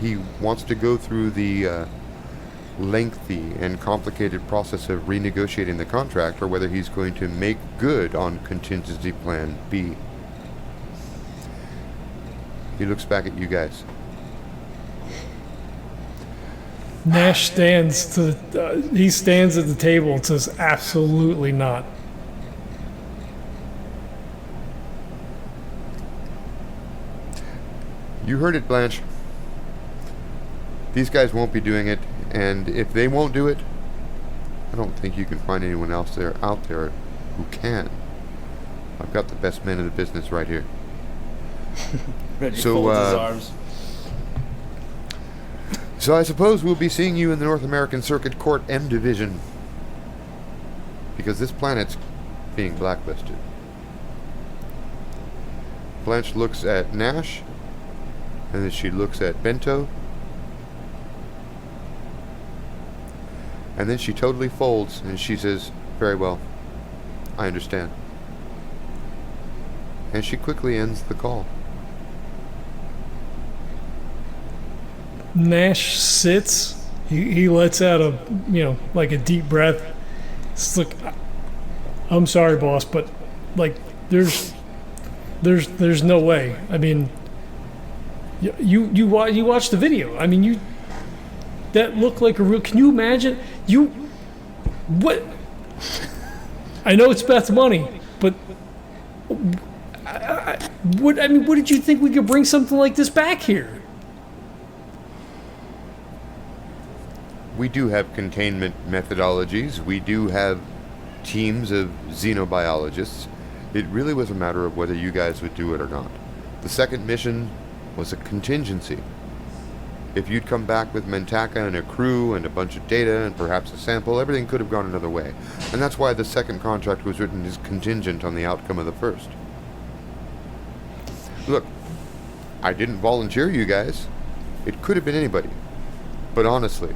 he wants to go through the lengthy and complicated process of renegotiating the contract, or whether he's going to make good on contingency plan B. He looks back at you guys. Nash stands he stands at the table and says, absolutely not. You heard it, Blanche. These guys won't be doing it, and if they won't do it, I don't think you can find anyone else out there who can. I've got the best men in the business right here. Reggie folds his arms. So I suppose we'll be seeing you in the North American Circuit Court M Division, because this planet's being blacklisted. Blanche looks at Nash, and then she looks at Bento, and then she totally folds and she says, very well, I understand. And she quickly ends the call. Nash sits. He lets out a deep breath. It's like, I'm sorry, boss, but like there's no way. I mean, you watch the video. I mean, that looked like a real. Can you imagine? What? I know it's Beth's money, but what did you think we could bring something like this back here? We do have containment methodologies. We do have teams of xenobiologists. It really was a matter of whether you guys would do it or not. The second mission was a contingency. If you'd come back with Mentaka and a crew and a bunch of data and perhaps a sample, everything could have gone another way. And that's why the second contract was written as contingent on the outcome of the first. Look, I didn't volunteer you guys. It could have been anybody. But honestly,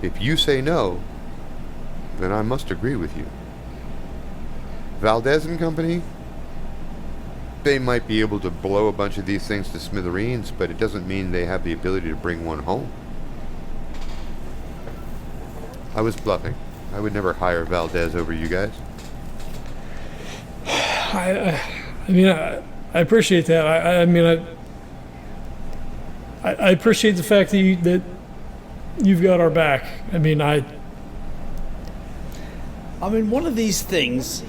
if you say no, then I must agree with you. Valdez and Company, they might be able to blow a bunch of these things to smithereens, but it doesn't mean they have the ability to bring one home. I was bluffing. I would never hire Valdez over you guys. I appreciate that. I appreciate the fact that you've got our back. One of these things,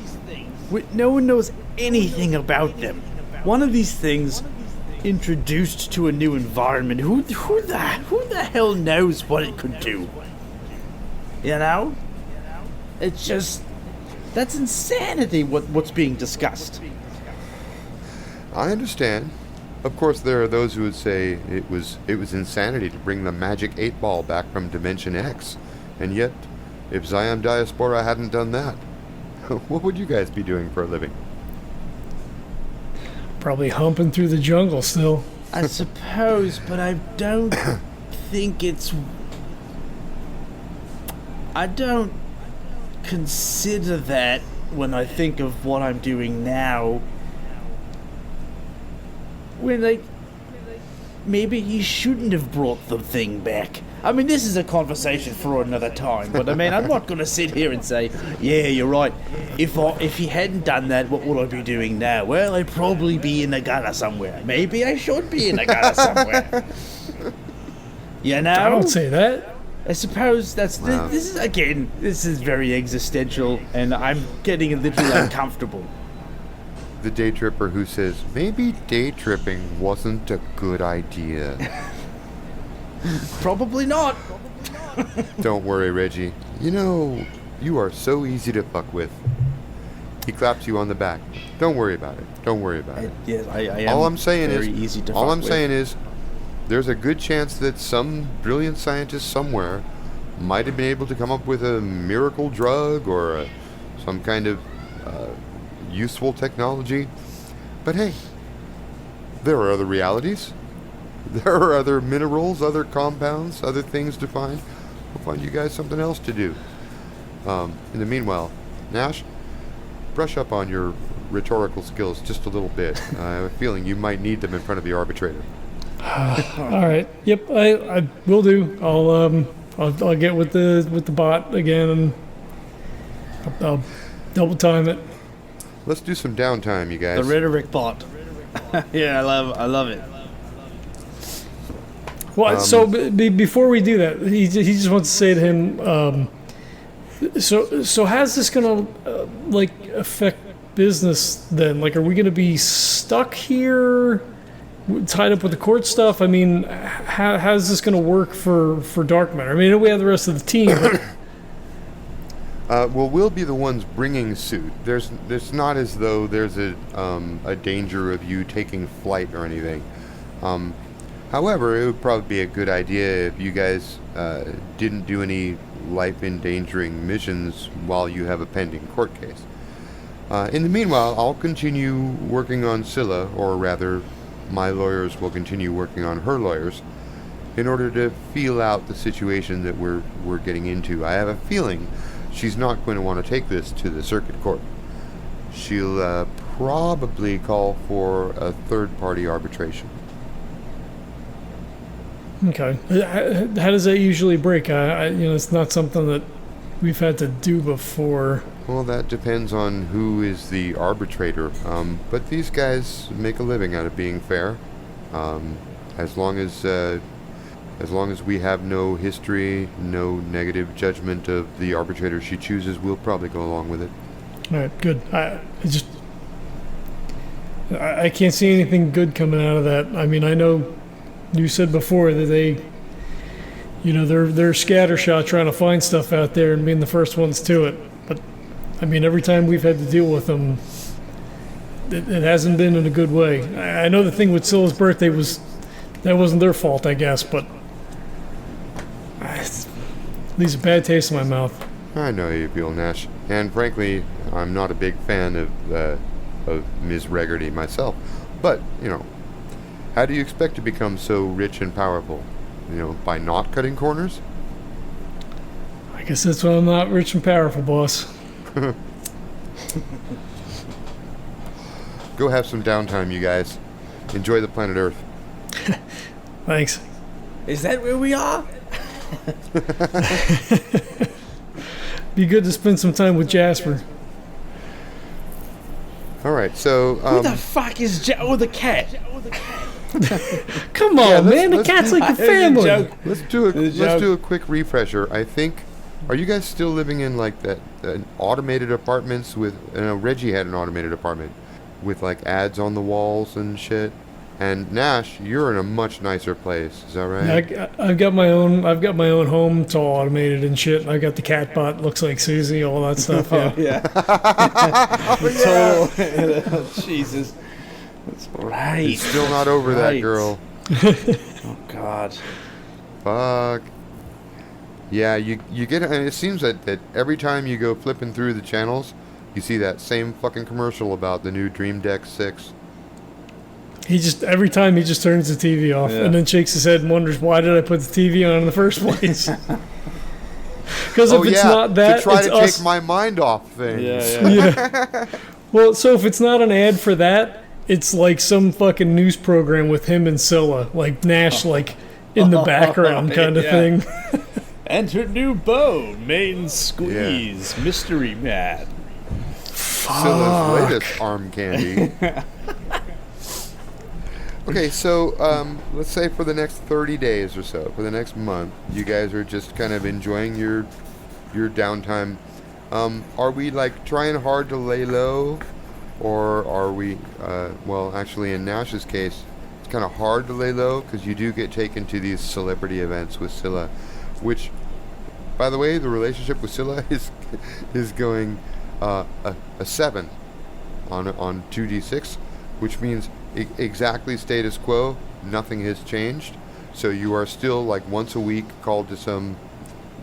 no one knows anything about them. One of these things introduced to a new environment. Who the hell knows what it could do? You know? It's just, that's insanity what's being discussed. I understand. Of course, there are those who would say it was insanity to bring the magic 8-ball back from Dimension X. And yet, if Zion Diaspora hadn't done that, what would you guys be doing for a living? Probably humping through the jungle still. I suppose, but I don't think it's... I don't consider that when I think of what I'm doing now. When maybe he shouldn't have brought the thing back. This is a conversation for another time, but I'm not going to sit here and say, yeah, you're right. If he hadn't done that, what would I be doing now? Well, I'd probably be in the gutter somewhere. Maybe I should be in the gutter somewhere. You know? I don't say that. I suppose that's... Wow. This is very existential, and I'm getting a little uncomfortable. The day tripper who says, maybe day tripping wasn't a good idea. Probably not. Don't worry, Reggie. You know, you are so easy to fuck with. He claps you on the back. Don't worry about it. Don't worry about it. Yes, I am. All I'm saying very easy to all fuck I'm with. saying is, there's a good chance that some brilliant scientist somewhere might have been able to come up with a miracle drug or some kind of useful technology. But hey, there are other realities. There are other minerals, other compounds, other things to find. We'll find you guys something else to do. In the meanwhile, Nash, brush up on your rhetorical skills just a little bit. I have a feeling you might need them in front of the arbitrator. All right. Yep. I will do. I'll get with the bot again and I'll double time it. Let's do some downtime, you guys. The rhetoric bot. Yeah, I love it. Well, so before we do that, he just wants to say to him. So how's this gonna like affect business then? Like, are we gonna be stuck here, tied up with the court stuff? I mean, how's this gonna work for Dark Matter? I mean, I know we have the rest of the team. But well, we'll be the ones bringing suit. It's not as though there's a danger of you taking flight or anything. However, it would probably be a good idea if you guys didn't do any life-endangering missions while you have a pending court case. In the meanwhile, I'll continue working on Scylla, or rather, my lawyers will continue working on her lawyers, in order to feel out the situation that we're getting into. I have a feeling she's not going to want to take this to the circuit court. She'll probably call for a third-party arbitration. okay, how does that usually break? It's not something that we've had to do before. Well, that depends on who is the arbitrator. But these guys make a living out of being fair. As long as we have no history, no negative judgment of the arbitrator she chooses, we'll probably go along with it. All right, good. I can't see anything good coming out of that. I mean, I know you said before that they're scattershot trying to find stuff out there and being the first ones to it. But I mean, every time we've had to deal with them, it hasn't been in a good way. I know the thing with Scylla's birthday wasn't their fault, I guess, but it leaves a bad taste in my mouth. I know how you feel, Nash. And frankly, I'm not a big fan of Ms. Reggerty myself. But, how do you expect to become so rich and powerful? By not cutting corners? I guess that's why I'm not rich and powerful, boss. Go have some downtime, you guys. Enjoy the planet Earth. Thanks. Is that where we are? Be good to spend some time with Jasper. All right, so Who the fuck is the cat? Come on, man. The cat's like a family. let's do a quick refresher. I think, are you guys still living in like that automated apartments with? Reggie had an automated apartment with like ads on the walls and shit. And Nash, you're in a much nicer place. Is that right? Yeah, I've got my own. I've got my own home. It's all automated and shit. I got the cat bot. Looks like Susie. All that stuff. Yeah. Jesus. That's right. He's still not over that girl. Oh God. Fuck. Yeah, you get. And it seems that every time you go flipping through the channels, you see that same fucking commercial about the new Dream Deck 6. Every time he just turns the TV off and then shakes his head and wonders, why did I put the TV on in the first place? Because if it's not that, to try it's to us. take my mind off things. Yeah. Well, so if it's not an ad for that, it's like some fucking news program with him and Scylla, like Nash, like in the background kind of thing. Enter new bone, main squeeze, mystery man. Scylla's latest arm candy. Okay, so let's say for the next 30 days or so, for the next month, you guys are just kind of enjoying your downtime. Are we like trying hard to lay low, or are we? Well, actually, in Nash's case, it's kind of hard to lay low because you do get taken to these celebrity events with Scylla, which, by the way, the relationship with Scylla is going a 7 on 2d6, which means exactly status quo. Nothing has changed. So you are still like once a week called to some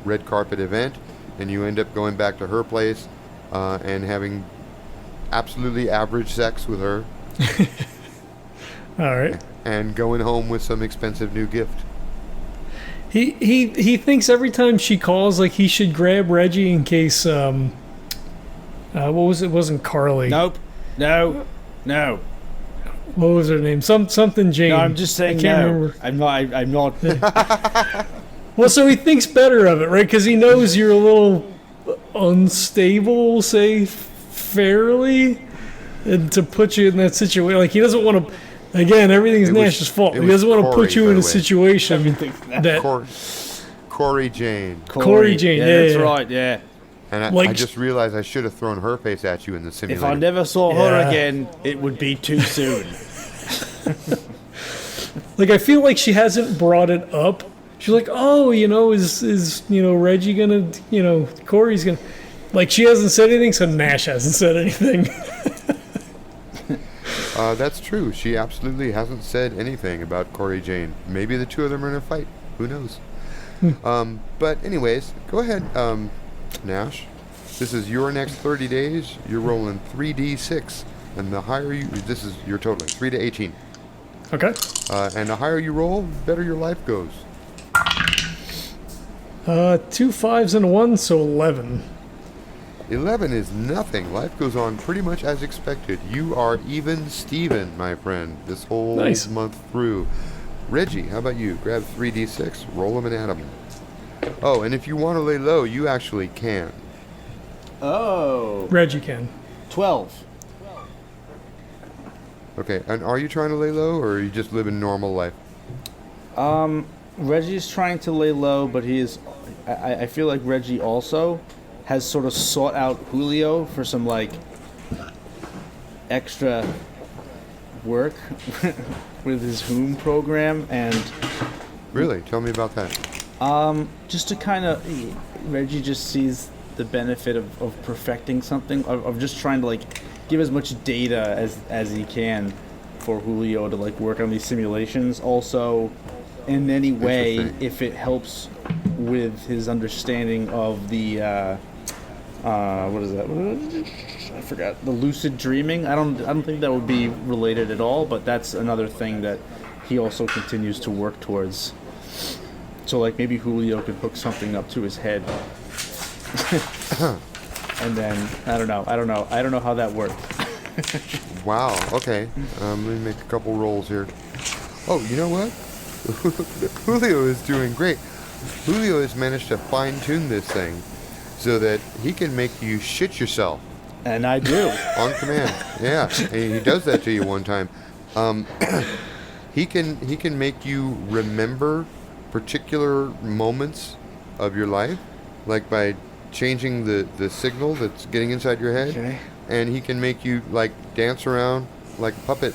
red carpet event, and you end up going back to her place and having absolutely average sex with her. All right. And going home with some expensive new gift. He thinks every time she calls, like he should grab Reggie in case what was it? Wasn't Carly? Nope. No. What was her name? Something Jane. No, I'm just saying I can't no. remember. I'm not. Well, so he thinks better of it, right? Because he knows you're a little unstable, say fairly, and to put you in that situation, like he doesn't want to. Again, everything's Nash's fault. He doesn't want to put you in a situation that Corey Jane. Corey Jane. Yeah, that's right. Yeah. And I just realized I should have thrown her face at you in the simulator. If I never saw her again, it would be too soon. Like, I feel like she hasn't brought it up. She's like, oh, is Reggie gonna, Corey's gonna. Like, she hasn't said anything, so Nash hasn't said anything. That's true. She absolutely hasn't said anything about Corey Jane. Maybe the two of them are in a fight. Who knows? But anyways, go ahead, Nash. This is your next 30 days. You're rolling 3d6, and the higher this is your totaling 3 to 18. Okay. And the higher you roll, the better your life goes. 2 5s and a 1, so 11. 11 is nothing. Life goes on pretty much as expected. You are even Steven, my friend, this whole month through. Reggie, how about you? Grab 3d6, roll them and add them. Oh, and if you want to lay low, you actually can. Oh. Reggie can. 12. Okay, and are you trying to lay low, or are you just living normal life? Reggie's trying to lay low, but he is. I feel like Reggie also has sort of sought out Julio for some like extra work with his Whom program, and really, tell me about that. Just to kind of, Reggie just sees the benefit of perfecting something, of just trying to like give as much data as he can for Julio to like work on these simulations. Also, in any way, if it helps with his understanding of the what is that? I forgot. The lucid dreaming. I don't think that would be related at all, but that's another thing that he also continues to work towards. So like maybe Julio could hook something up to his head. And then I don't know how that works. Wow. Okay. Let me make a couple rolls here. Oh, you know what? Julio is doing great. Julio has managed to fine-tune this thing so that he can make you shit yourself. And I do. On command. Yeah. And he does that to you one time. He can make you remember particular moments of your life, like by changing the signal that's getting inside your head. Okay. And he can make you like dance around like a puppet.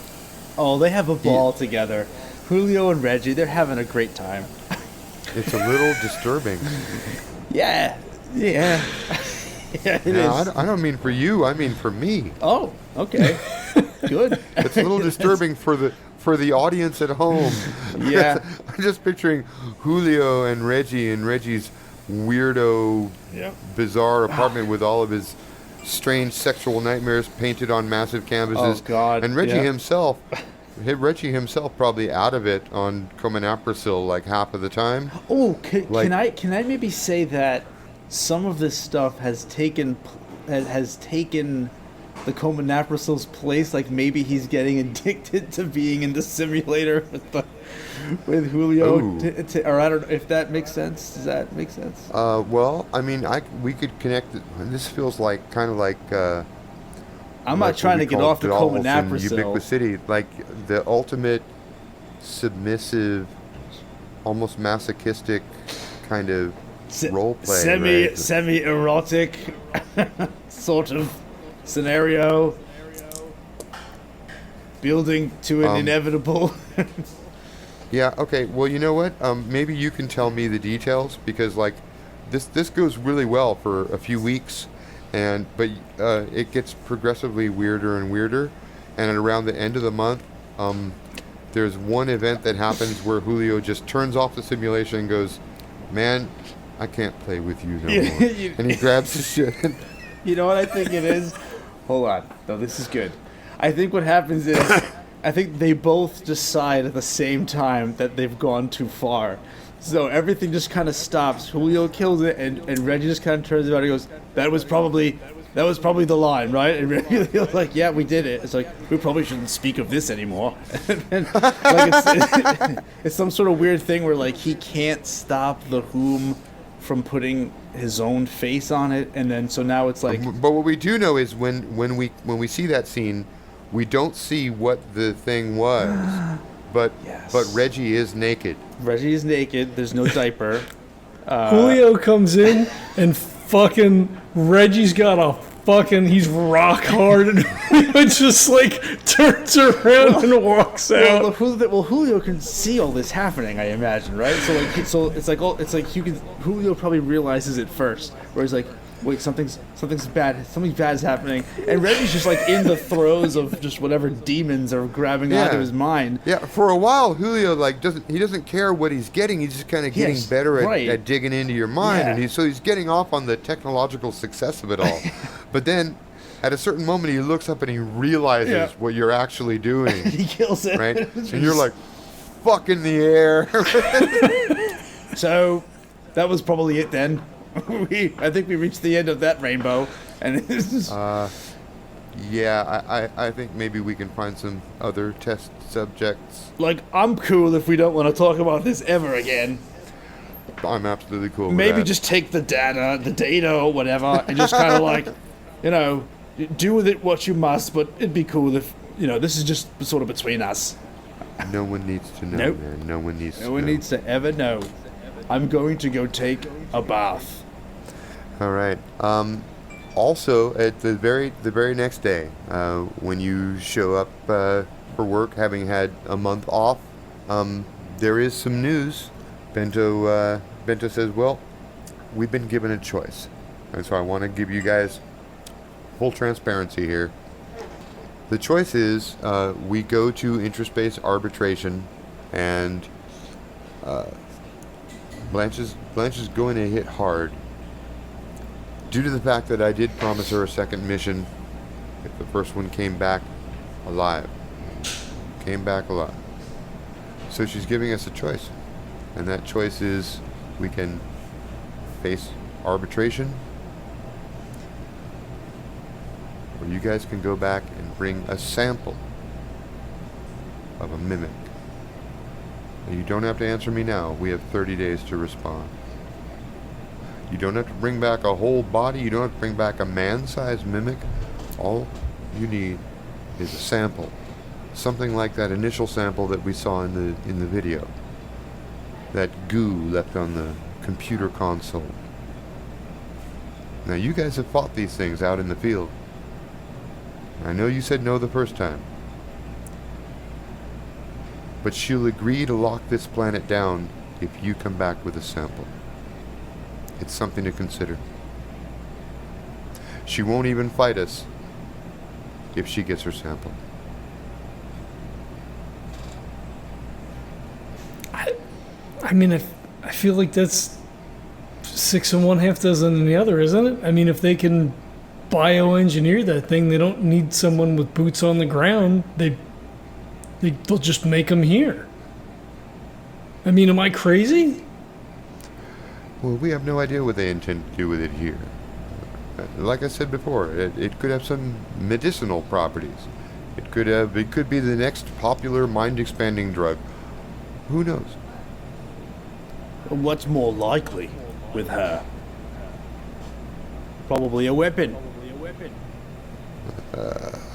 Oh, they have a ball together. Julio and Reggie, they're having a great time. It's a little disturbing. Yeah. Yeah, it is. I don't mean for you, I mean for me. Oh, okay. Good. It's a little disturbing for the audience at home. Yeah. I'm just picturing Julio and Reggie's weirdo, bizarre apartment with all of his strange sexual nightmares painted on massive canvases. Oh, God. And Reggie himself probably out of it on Comanaprosil like half of the time. Oh, can I maybe say that some of this stuff has taken the Comanaprosil's place? Like maybe he's getting addicted to being in the simulator with Julio. Or I don't know if that makes sense. Does that make sense? Well, I mean, we could connect it. This feels like kind of like. I'm not trying to get off the Comanaprosil. Ubiquity, like the ultimate submissive, almost masochistic kind of role play. Semi-erotic sort of scenario. Building to an inevitable. Yeah, okay. Well, you know what? Maybe you can tell me the details, because like this goes really well for a few weeks, but it gets progressively weirder and weirder. And around the end of the month, there's one event that happens where Julio just turns off the simulation and goes, "Man, I can't play with you no more." And he grabs his shit. You know what I think it is? Hold on. No, this is good. I think what happens is, I think they both decide at the same time that they've gone too far. So everything just kind of stops. Julio kills it, and Reggie just kind of turns around and goes, that was probably the line, right? And Reggie's like, yeah, we did it. It's like, we probably shouldn't speak of this anymore. And it's some sort of weird thing where, like, he can't stop the Whom from putting his own face on it, and then so now it's like... But what we do know is when we see that scene, we don't see what the thing was, but Reggie is naked. Reggie is naked. There's no diaper. Julio comes in and fucking Reggie's got a fucking, he's rock hard, and Julio just like turns around and walks out. Well, Julio can see all this happening, I imagine, right? So Julio probably realizes it first, where he's like, wait, something's bad is happening, and Reggie's just like in the throes of just whatever demons are grabbing onto his mind. Yeah, for a while, Julio doesn't care what he's getting. He's just kind of getting better at digging into your mind, and he's getting off on the technological success of it all. But then, at a certain moment, he looks up and he realizes what you're actually doing. He kills it, right? And you're like, "Fuck in the air." So, that was probably it then. I think we reached the end of that rainbow, and this is... I think maybe we can find some other test subjects. Like, I'm cool if we don't want to talk about this ever again. I'm absolutely cool with Maybe that. just take the data or whatever, and just kind of like, do with it what you must, but it'd be cool if, this is just sort of between us. No one needs to know, Nope. man. No one needs to know. No one needs to ever know. I'm going to go take a bath. All right. Also, at the very next day, when you show up for work, having had a month off, there is some news. Bento says, "Well, we've been given a choice," and so I want to give you guys full transparency here. The choice is we go to interspace arbitration, and Blanche is going to hit hard. Due to the fact that I did promise her a second mission if the first one came back alive. So she's giving us a choice. And that choice is we can face arbitration, or you guys can go back and bring a sample of a mimic. And you don't have to answer me now. We have 30 days to respond. You don't have to bring back a whole body. You don't have to bring back a man-sized mimic. All you need is a sample. Something like that initial sample that we saw in the video. That goo left on the computer console. Now you guys have fought these things out in the field. I know you said no the first time. But she'll agree to lock this planet down if you come back with a sample. It's something to consider. She won't even fight us if she gets her sample. I mean, I feel like that's 6 and 1/2 dozen in the other, isn't it? I mean, if they can bioengineer that thing, they don't need someone with boots on the ground. They'll just make them here. I mean, am I crazy? Well, we have no idea what they intend to do with it here. Like I said before, it could have some medicinal properties. It could be the next popular mind-expanding drug. Who knows? What's more likely with her? Probably a weapon.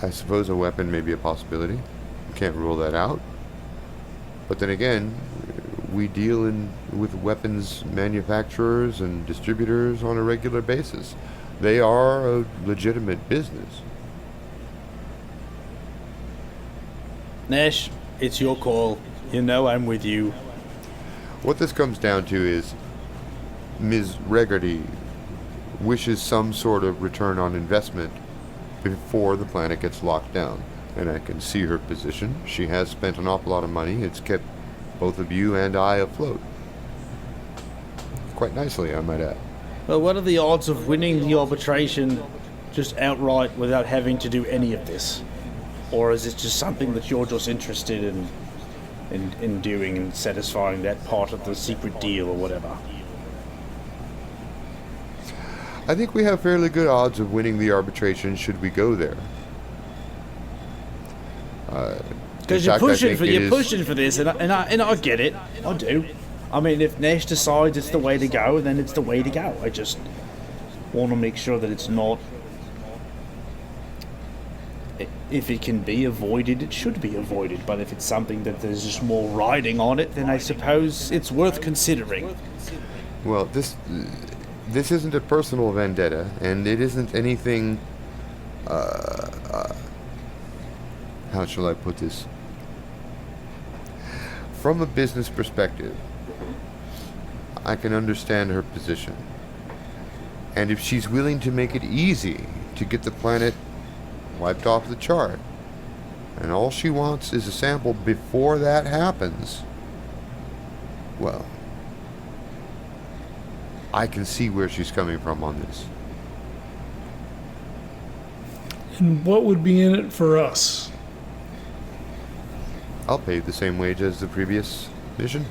I suppose a weapon may be a possibility. You can't rule that out. But then again, we deal with weapons manufacturers and distributors on a regular basis. They are a legitimate business. Nash, it's your call. You know I'm with you. What this comes down to is Ms. Reggie wishes some sort of return on investment before the planet gets locked down. And I can see her position. She has spent an awful lot of money. It's kept both of you and I afloat. Quite nicely, I might add. Well, what are the odds of winning the arbitration just outright without having to do any of this? Or is it just something that you're just interested in doing and satisfying that part of the secret deal or whatever? I think we have fairly good odds of winning the arbitration should we go there. Because you're pushing for this, and I get it. I do. I mean, if Nash decides it's the way to go, then it's the way to go. I just want to make sure that it's not. If it can be avoided, it should be avoided. But if it's something that there's just more riding on it, then I suppose it's worth considering. Well, this isn't a personal vendetta, and it isn't anything. How shall I put this? From a business perspective, I can understand her position. And if she's willing to make it easy to get the planet wiped off the chart, and all she wants is a sample before that happens, well, I can see where she's coming from on this. And what would be in it for us? I'll pay the same wage as the previous mission.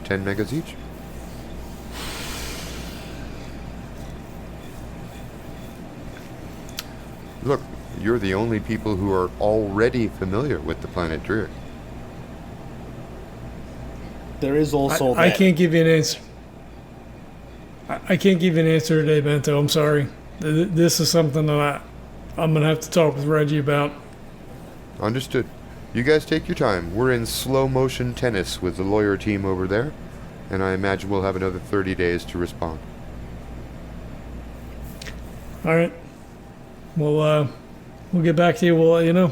10 megas each. Look, you're the only people who are already familiar with the planet Drir. There is also I can't give you an answer. I can't give you an answer today, Bento. I'm sorry. This is something that I'm going to have to talk with Reggie about. Understood. You guys take your time. We're in slow motion tennis with the lawyer team over there, and I imagine we'll have another 30 days to respond. All right. We'll get back to you. We'll let you know.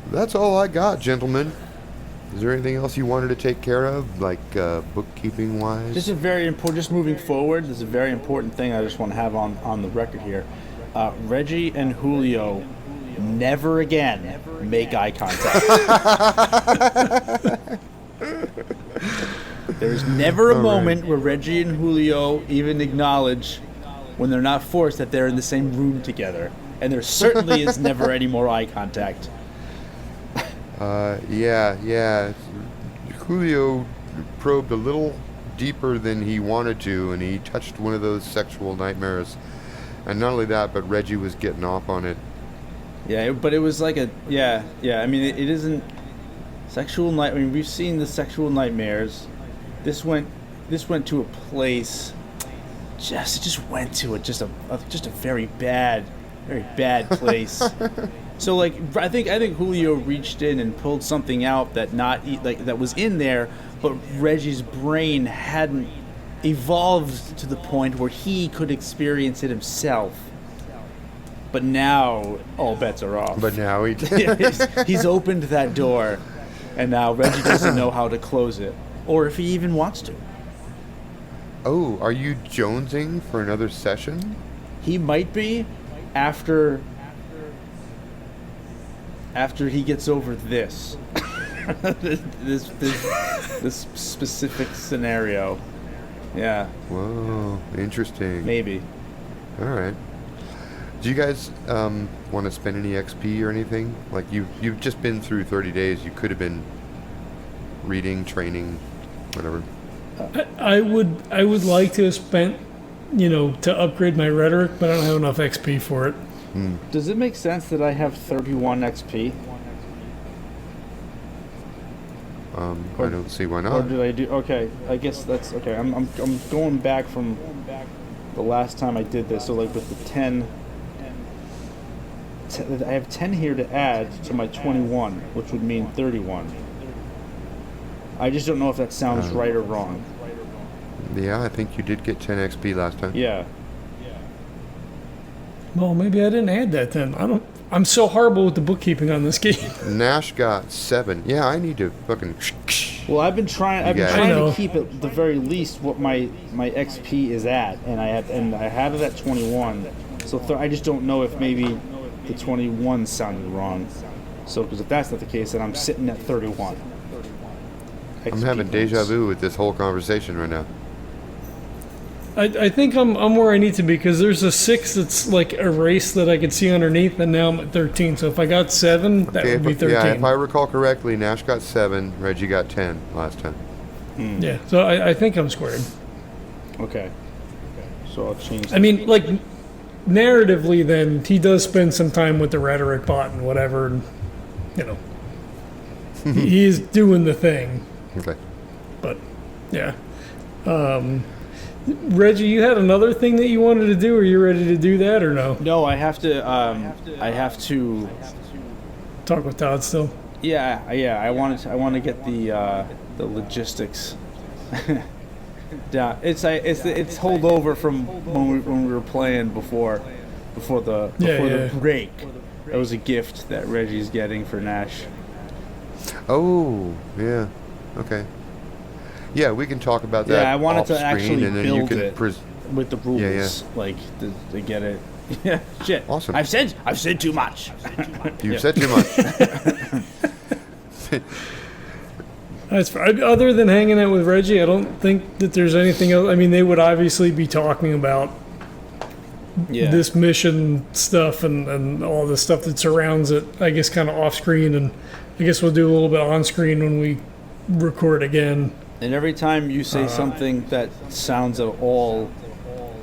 That's all I got, gentlemen. Is there anything else you wanted to take care of, like bookkeeping wise? Just moving forward, there's a very important thing I just want to have on the record here. Reggie and Julio never again make eye contact. There's never a moment where Reggie and Julio even acknowledge, when they're not forced, that they're in the same room together. And there certainly is never any more eye contact. Yeah. Julio probed a little deeper than he wanted to, and he touched one of those sexual nightmares. And not only that, but Reggie was getting off on it. Yeah, but it was like a... Yeah. I mean, it isn't... Sexual night... I mean, we've seen the sexual nightmares. This went to a place... It just went to just a very bad place. So, like, I think Julio reached in and pulled something out that was in there, but Reggie's brain hadn't evolved to the point where he could experience it himself. But now all bets are off. But now he's opened that door, and now Reggie doesn't know how to close it, or if he even wants to. Oh, are you jonesing for another session? He might be after he gets over this. this specific scenario. Yeah. Whoa, interesting. Maybe. All right. Do you guys want to spend any XP or anything? Like you've just been through 30 days. You could have been reading, training, whatever. I would like to have spent, to upgrade my rhetoric, but I don't have enough XP for it. Does it make sense that I have 31 XP? I don't see why not. Or did I do? Okay, I guess that's okay. I'm going back from the last time I did this. So like with the 10, I have 10 here to add to my 21, which would mean 31. I just don't know if that sounds right or wrong. Yeah, I think you did get 10 XP last time. Yeah. Well, maybe I didn't add that then. I'm so horrible with the bookkeeping on this game. Nash got 7. Yeah, I need to fucking Well, I've been trying got it. I to know. keep at the very least what my XP is at, and I had it at 21. So I just don't know if maybe the 21 sounded wrong. So because if that's not the case, then I'm sitting at 31. I'm having deja vu with this whole conversation right now. I think I'm where I need to be because there's a 6 that's like erased that I could see underneath, and now I'm at 13. So if I got 7, that would be 13. Yeah, if I recall correctly, Nash got 7, Reggie got 10 last time. Yeah, so I think I'm squared. Okay. So I'll change that. I mean, like, narratively, then, he does spend some time with the rhetoric bot and whatever, and, you know, he is doing the thing. Okay. But, yeah. Reggie, you had another thing that you wanted to do. Are you ready to do that or no? No, I have to. I have to. Talk with Todd still. Yeah. I want to get the logistics. Yeah, it's holdover from when we were playing before the break. That was a gift that Reggie's getting for Nash. Oh, yeah. Okay. Yeah, we can talk about that. Yeah, I wanted to off-screen, actually and then build you can it with the rules, like to get it. Yeah, shit. Awesome. I've said too much. You've said too much. That's fine. Other than hanging out with Reggie, I don't think that there's anything else. I mean, they would obviously be talking about this mission stuff and all the stuff that surrounds it, I guess, kind of off screen, and I guess we'll do a little bit on screen when we record again. And every time you say something that sounds at all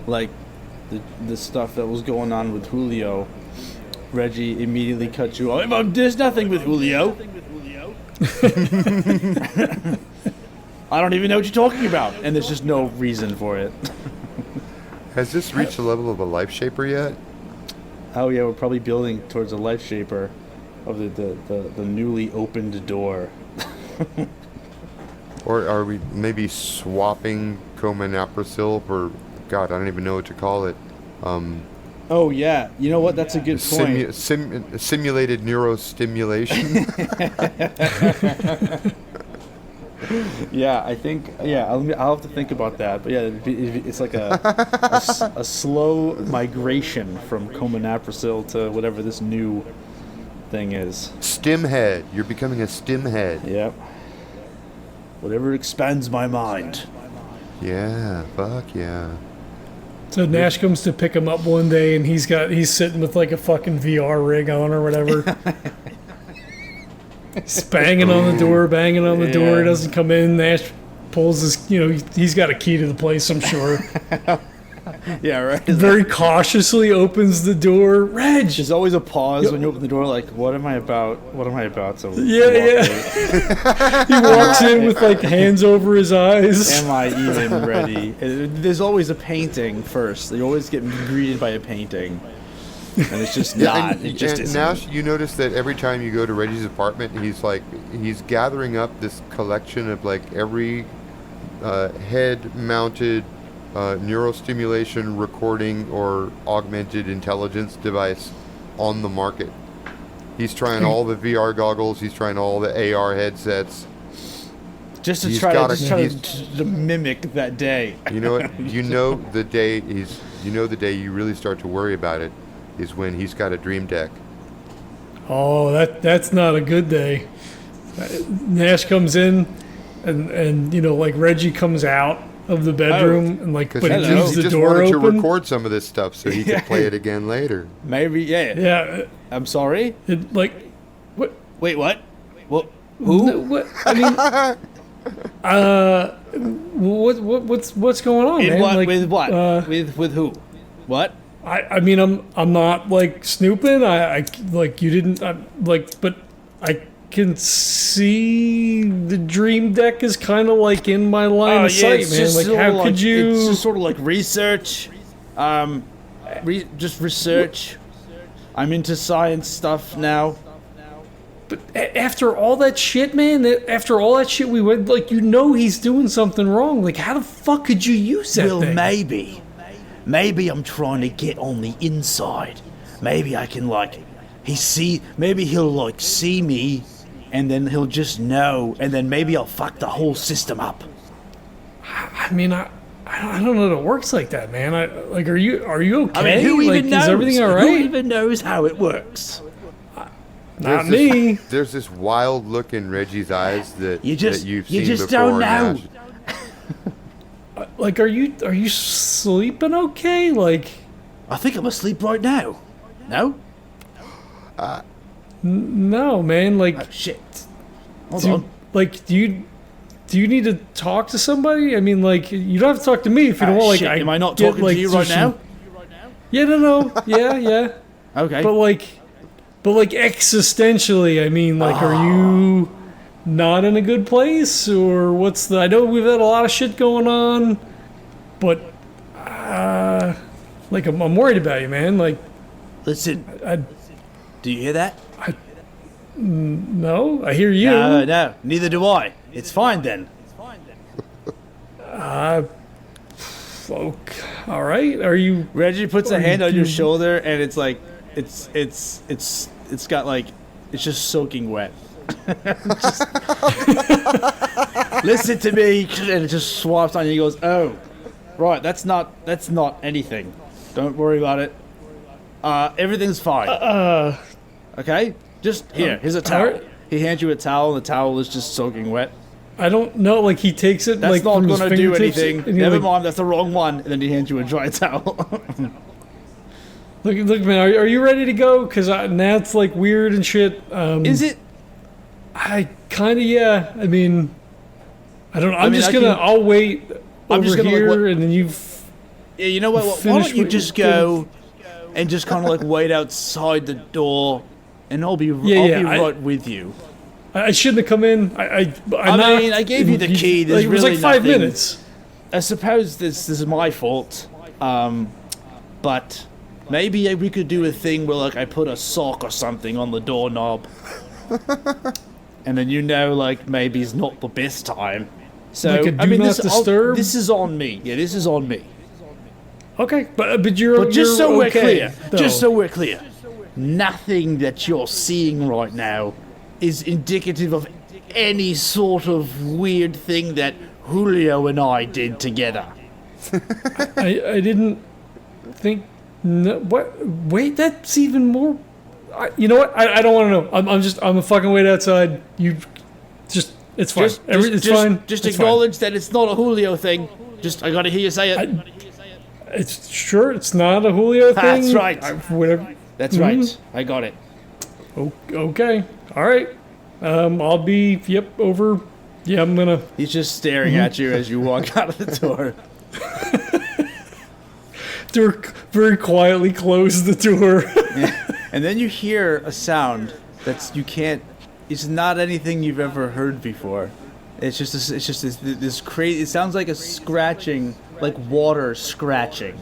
like the stuff that was going on with Julio, Reggie immediately cuts you off. There's nothing with Julio. I don't even know what you're talking about, and there's just no reason for it. Has this reached the level of a life shaper yet? Oh yeah, we're probably building towards a life shaper of the newly opened door. Or are we maybe swapping Comanaprosil for, God, I don't even know what to call it. Oh yeah, you know what? That's a good point. Simulated neurostimulation. Yeah, I think. Yeah, I'll have to think about that. But yeah, it's like a slow migration from Comanaprosil to whatever this new thing is. Stimhead. You're becoming a stimhead. Yep. Whatever expands my mind. Yeah, fuck yeah. So Nash comes to pick him up one day, and he's sitting with like a fucking VR rig on or whatever. He's banging on the door. He doesn't come in. Nash pulls his, he's got a key to the place, I'm sure. Yeah, right. Very cautiously opens the door. Reg! There's always a pause when you open the door, like, what am I about? What am I about to Yeah. He walks in with like hands over his eyes. Am I even ready? There's always a painting first. You always get greeted by a painting. And it's just not. And, it just and isn't. now you notice that every time you go to Reggie's apartment, he's gathering up this collection of like every head-mounted neurostimulation recording or augmented intelligence device on the market. He's trying all the VR goggles. He's trying all the AR headsets. Just to try to mimic that day. You know what? The day you really start to worry about it is when he's got a dream deck. Oh, that's not a good day. Nash comes in, and like Reggie comes out of the bedroom, and like, but he leaves the door open. He just wanted to record some of this stuff so he could play it again later. Maybe, yeah. Yeah. I'm sorry. What? Wait, what? Well, who? No, what? I mean, what's going on, man? What? Like, with what? With who? What? I mean, I'm not like snooping. I like you didn't but I can see the dream deck is kind of like in my line of sight, man. Like, how could you? It's just sort of like research, just research. I'm into science stuff now. But after all that shit, man, we went, like, he's doing something wrong. Like, how the fuck could you use that thing? Maybe I'm trying to get on the inside. Maybe I can, maybe he'll, see me and then he'll just know, and then maybe I'll fuck the whole system up. I mean, I don't know that it works like that, man. Are you okay? I mean, who even knows? Is everything all right? Who even knows how it works? Not me. There's this wild look in Reggie's eyes that You just- that you've you seen just before. don't know. Nash. Like, are you sleeping okay? Like, I think I'm asleep right now. No? no, man. Like, Oh, shit. Hold do, on. like, do you need to talk to somebody? I mean, like, you don't have to talk to me if you don't want. Like, Shit, am I not get, talking like, to you right some- now? Yeah, no, yeah. Okay. But like existentially, I mean, like, are you not in a good place, or what's the? I know we've had a lot of shit going on, but like, I'm worried about you, man. Like, Listen, I do you hear that? no, I hear you. No, neither do I. It's fine then. Okay. All right. Are you? Reggie puts a Or hand on your do- shoulder, and it's like it's got like it's just soaking wet. Listen to me. And it just swaps on you. He goes, "Oh, right. That's not anything. Don't worry about it. Everything's fine. Okay. Just here's a towel." alright. He hands you a towel, and the towel is just soaking wet. I don't know. Like, he takes it. That's like, not from his gonna do fingertips, anything. and he, Never like, mind. That's the wrong one. And then he hands you a dry towel. Look, man. Are you ready to go? Because Nat's like weird and shit. Is it? I kind of, yeah. I mean, I don't know. I'm mean, just I gonna. can- I'll wait I'm over just gonna, like, here, what- and then you. Yeah, you know what? Why Finish don't you what just you're go and just kind of like wait outside the door, and I'll be Yeah, right with you. I shouldn't have come in. I mean, I gave you the key. There's Like, it was really like 5 nothing- minutes. I suppose this is my fault, but maybe we could do a thing where like I put a sock or something on the doorknob, and then like maybe it's not the best time. So Like a I do mean, not disturb? this is on me. Yeah, this is on me. Okay, but you're. But just so you're we're okay, clear, though. just so we're clear, nothing that you're seeing right now is indicative of any sort of weird thing that Julio and I did together. I didn't think. No, what? Wait, that's even more. You know what? I don't want to know. I'm a fucking wait outside. You just. It's fine. It's fine. Just It's acknowledge that it's not a Julio thing. Just I gotta hear you say it. fine. It's sure it's not a Julio thing. That's right. Whatever. That's right. I got it. Okay. All right. I'll be. Yep. Over. Yeah. I'm gonna. He's just staring at you as you walk out of the door. Very quietly close the door. And then you hear a sound that's you can't. It's not anything you've ever heard before. It's just this crazy. It sounds like a scratching, like water scratching.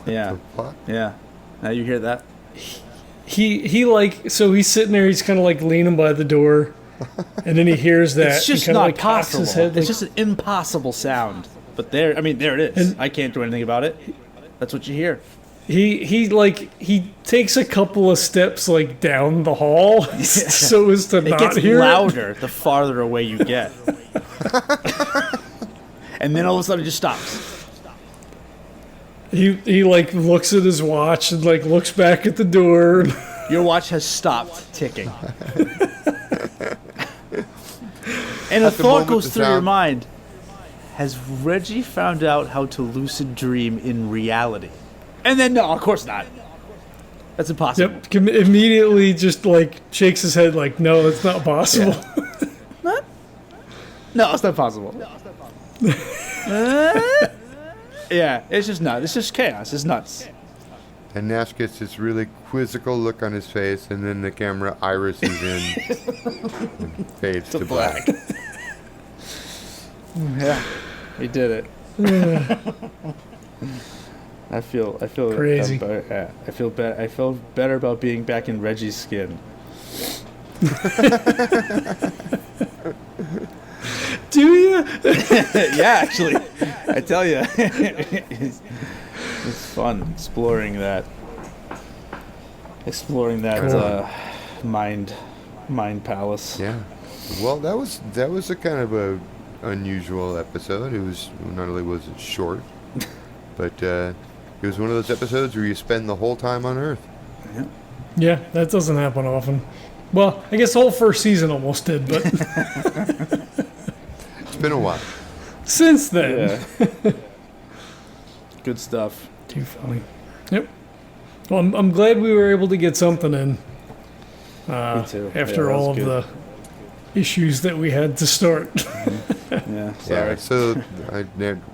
Yeah, What? yeah. Now you hear that. He like, so he's sitting there. He's kind of like leaning by the door, and then he hears that. It's just he kinda, not like, cocks possible. his head, It's like- just an impossible sound. But there it is. And- I can't do anything about it. That's what you hear. He takes a couple of steps like down the hall so as to It not gets hear louder the farther away you get. And then all of a sudden it just stops. it. He like looks at his watch and like looks back at the door. Your watch has stopped ticking. And a At the thought moment goes the through your sound- mind. Has Reggie found out how to lucid dream in reality? And then, no, of course not. That's impossible. Yep, immediately just like shakes his head like, no, it's not possible. No, it's not possible. Yeah, it's just nuts. It's just chaos. It's nuts. And Nash gets this really quizzical look on his face, and then the camera irises in and fades to black. Yeah, we did it. I feel Crazy. I feel better. I feel better about being back in Reggie's skin. Do you? Yeah, actually, I tell you, it's fun exploring that mind palace. Yeah. Well, that was a kind of a unusual episode. It was not only was it short, but it was one of those episodes where you spend the whole time on Earth. Yeah. Yeah, that doesn't happen often. Well, I guess the whole first season almost did, but It's been a while. since then, Yeah. Good stuff. too funny. Yep. Well, I'm glad we were able to get something in. Me too. After Yeah, that all was of good. the issues that we had to start. Yeah. Yeah, Sorry. so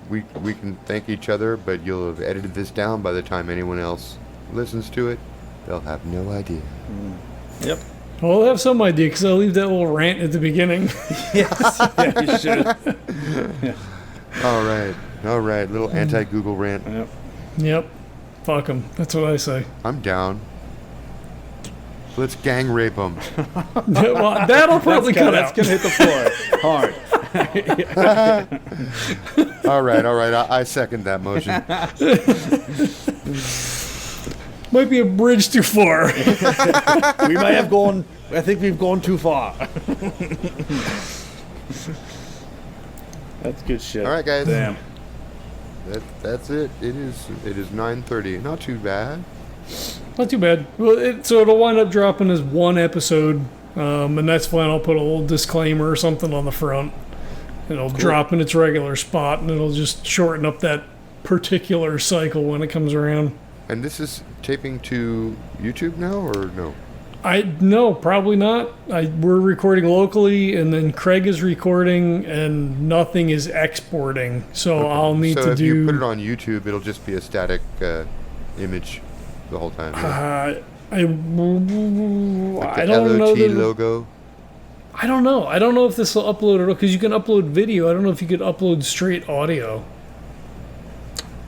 we can thank each other, but you'll have edited this down by the time anyone else listens to it. They'll have no idea. Yep. Well, I'll have some idea because I'll leave that little rant at the beginning. Yes. Yeah, you should. All right. Little anti-Google rant. Yep. Yep. Fuck them. That's what I say. I'm down. Let's gang rape them. Well, that'll probably cut That's out. gonna hit the floor hard. All right. I second that motion. Might be a bridge too far. We may have gone. I think we've gone too far. That's good shit. All right, guys. Damn. That's it. It is 9:30. Not too bad. Not too bad. Well, so it'll wind up dropping as one episode, and that's fine. I'll put a little disclaimer or something on the front. It'll drop in its regular spot, and it'll just shorten up that particular cycle when it comes around. And this is taping to YouTube now, or no? No, probably not. We're recording locally, and then Craig is recording, and nothing is exporting. So I'll need so to if do. you put it on YouTube, it'll just be a static image the whole time. Yeah. I Like the don't know. LOT that- logo. I don't know. I don't know if this will upload it because you can upload video. I don't know if you could upload straight audio.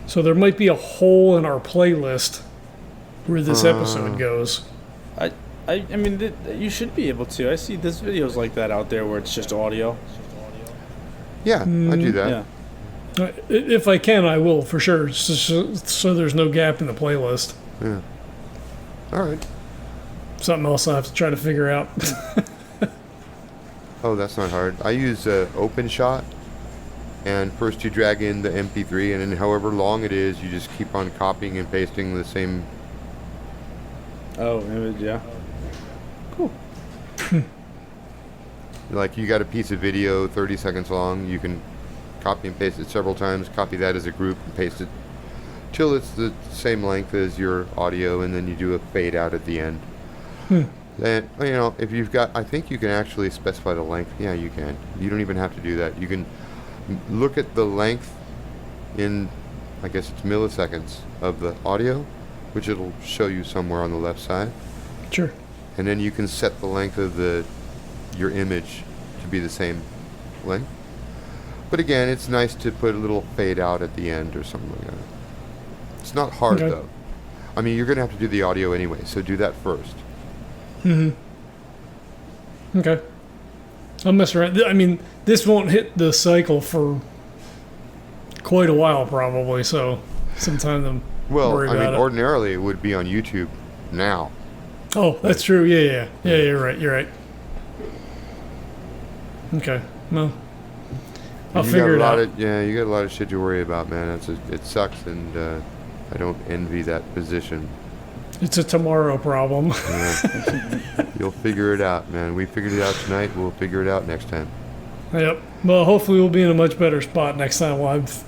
So there might be a hole in our playlist where this episode goes. I mean, you should be able to. I see there's videos like that out there where it's just audio. Yeah, I do that. Yeah. If I can, I will for sure. So there's no gap in the playlist. Yeah. All right. Something else I have to try to figure out. Oh, that's not hard. I use OpenShot, and first you drag in the MP3, and then however long it is, you just keep on copying and pasting the same. Oh, image. Yeah. Like you got a piece of video 30 seconds long, you can copy and paste it several times, copy that as a group and paste it till it's the same length as your audio, and then you do a fade out at the end. Then, if you've got, I think you can actually specify the length. Yeah, you can. You don't even have to do that. You can look at the length in, I guess it's milliseconds of the audio, which it'll show you somewhere on the left side. Sure. And then you can set the length of your image to be the same length. But again, it's nice to put a little fade out at the end or something like that. It's not hard, Okay. though. I mean, you're going to have to do the audio anyway, so do that first. Okay. I'll mess around. I mean, this won't hit the cycle for quite a while, probably. So, sometime to Well, worry I mean, about it. ordinarily it would be on YouTube now. Oh, that's true. Yeah. You're right. Okay. Well, I'll You figure it got a lot out. of, you got a lot of shit to worry about, man. It sucks, and I don't envy that position. It's a tomorrow problem. You'll figure it out, man. We figured it out tonight. We'll figure it out next time. Yep. Well, hopefully we'll be in a much better spot next time. I've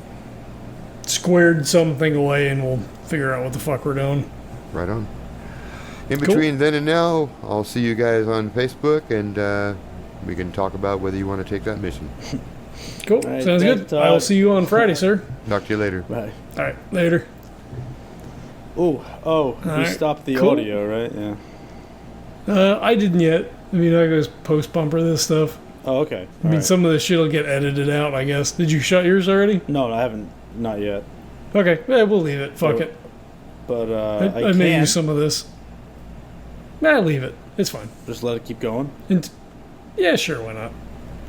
squared something away, and we'll figure out what the fuck we're doing. Right on. In Cool. between then and now, I'll see you guys on Facebook, and we can talk about whether you want to take that mission. Cool. All right, Sounds thanks, good. I will Todd. see you on Friday, sir. Talk to you later. Bye. All right. Later. Oh, we right, stopped the cool. audio, right? Yeah. I didn't yet. I mean, I goes post bumper this stuff. Oh, okay. I mean, some of this shit will get edited out, I guess. Did you shut yours already? No, I haven't. Not yet. Okay. Yeah, we'll leave it. Fuck Yeah. it. But I I may can use some of this. Nah, leave it. It's fine. just let it keep going. And yeah, sure. Why not?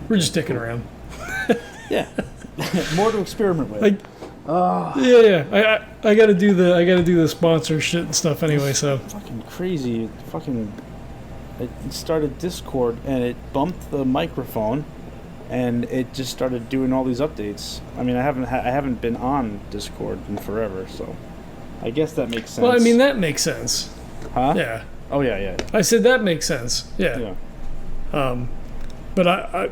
We're just dicking around. Yeah. More to experiment with. Like, yeah. I gotta do the sponsor shit and stuff anyway. So Fucking crazy. Fucking it started Discord, and it bumped the microphone, and it just started doing all these updates. I mean, I haven't been on Discord in forever, so I guess that makes sense. Well, I mean, that makes sense. Huh? Yeah. Oh yeah. I said that makes sense. Yeah. But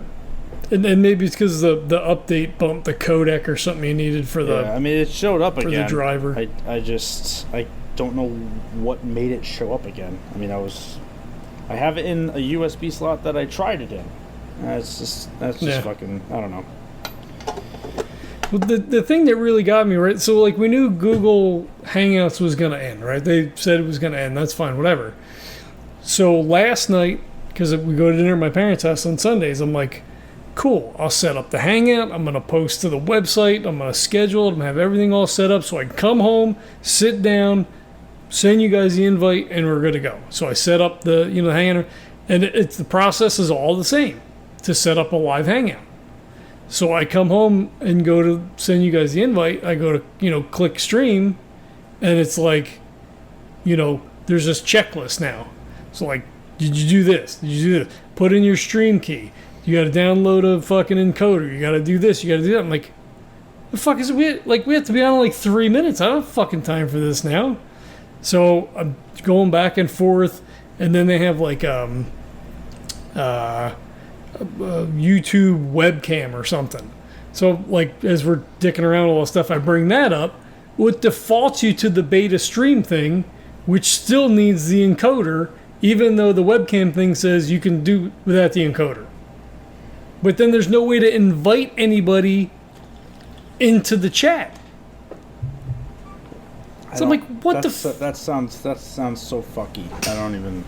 and maybe it's because the update bumped the codec or something you needed for the. Yeah, I mean, it showed up for again. the driver. I don't know what made it show up again. I mean, I have it in a USB slot that I tried it in. That's just fucking, I don't know. Well, the thing that really got me, right? So, like, we knew Google Hangouts was going to end, right? They said it was going to end. That's fine, whatever. So last night, because we go to dinner at my parents' house on Sundays, I'm like, cool, I'll set up the Hangout. I'm going to post to the website. I'm going to schedule it. I'm going to have everything all set up so I can come home, sit down, send you guys the invite, and we're good to go. So I set up the Hangout, and the process is all the same to set up a live Hangout. So I come home and go to send you guys the invite. I go to, click stream, and it's like, there's this checklist now. So, like, did you do this? Did you do this? Put in your stream key. You got to download a fucking encoder. You got to do this. You got to do that. I'm like, the fuck is it? We have to be on in like 3 minutes. I don't have fucking time for this now. So I'm going back and forth, and then they have like a YouTube webcam or something. So, like, as we're dicking around all this stuff, I bring that up. Well, it defaults you to the beta stream thing, which still needs the encoder, even though the webcam thing says you can do without the encoder. But then there's no way to invite anybody into the chat. So I'm like, what the? That sounds so fucky. I don't even.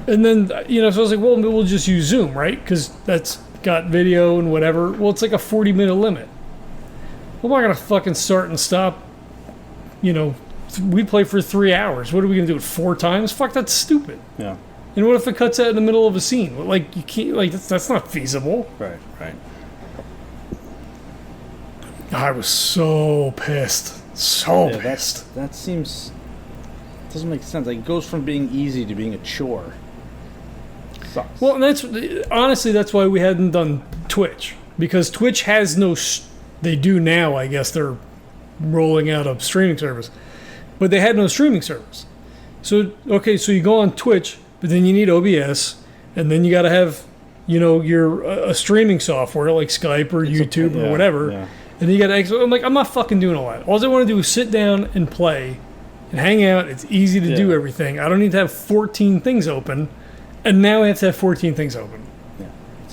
And then so I was like, well, we'll just use Zoom, right? Because that's got video and whatever. Well, it's like a 40-minute limit. Well, I'm not gonna fucking start and stop. We play for 3 hours. What are we gonna do it 4 times? Fuck, that's stupid. Yeah. And what if it cuts out in the middle of a scene? Like, you can't. Like, that's not feasible. Right. I was so pissed. So pissed. That doesn't make sense. Like, it goes from being easy to being a chore. Sucks. Well, and that's why we hadn't done Twitch, because Twitch has no. They do now, I guess. They're rolling out a streaming service, but they had no streaming service. So you go on Twitch, but then you need OBS, and then you got to have, your a streaming software like Skype or YouTube or whatever. Yeah. And then you got to. I'm like, I'm not fucking doing all that. All I want to do is sit down and play, and hang out. It's easy to do everything. I don't need to have 14 things open, and now I have to have 14 things open.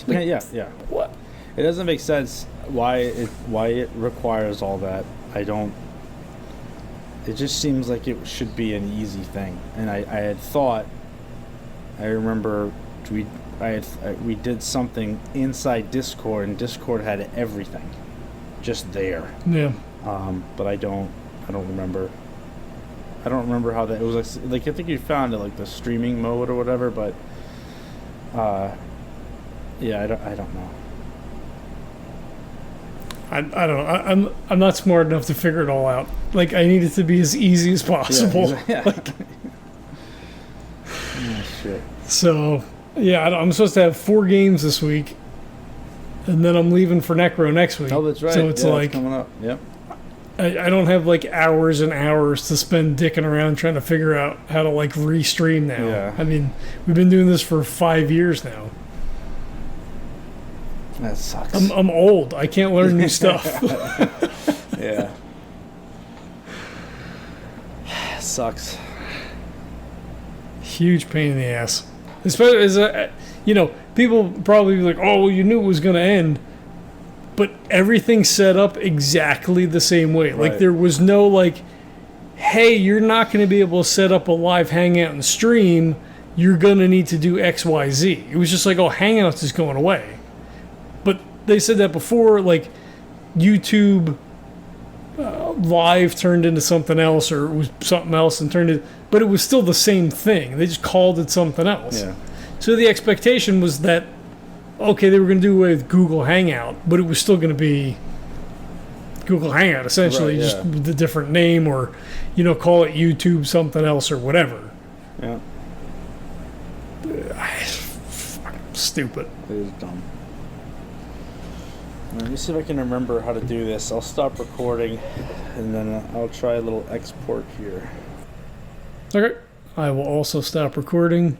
Yeah. Yeah. What? It doesn't make sense why it requires all that. I don't. It just seems like it should be an easy thing, and I had thought. I remember we did something inside Discord, and Discord had everything, just there. Yeah. But I don't remember. I don't remember how that. It was like I think you found it like the streaming mode or whatever, but. Yeah, I don't know. I don't know. I'm not smart enough to figure it all out. Like, I need it to be as easy as possible. Yeah. Like, oh, shit. So, yeah, I'm supposed to have 4 games this week, and then I'm leaving for Necro next week. Oh, that's right. So it's it's coming up. Yep. I don't have like hours and hours to spend dicking around trying to figure out how to like restream now. Yeah. I mean, we've been doing this for 5 years now. That sucks. I'm old. I can't learn new stuff. Yeah. Sucks. Huge pain in the ass. Especially as people probably be like, "Oh, well, you knew it was going to end," but everything's set up exactly the same way. Right. Like, there was no like, "Hey, you're not going to be able to set up a live Hangout and stream. You're going to need to do X, Y, Z." It was just like, "Oh, Hangouts is going away." But they said that before, like, YouTube Live turned into something else, or it was something else and turned it, but it was still the same thing. They just called it something else. Yeah. So the expectation was that, okay, they were going to do away with Google Hangout, but it was still going to be Google Hangout, essentially, right, just with a different name, or, call it YouTube something else or whatever. Yeah. stupid. It is dumb. Let me see if I can remember how to do this. I'll stop recording, and then I'll try a little export here. Okay. I will also stop recording.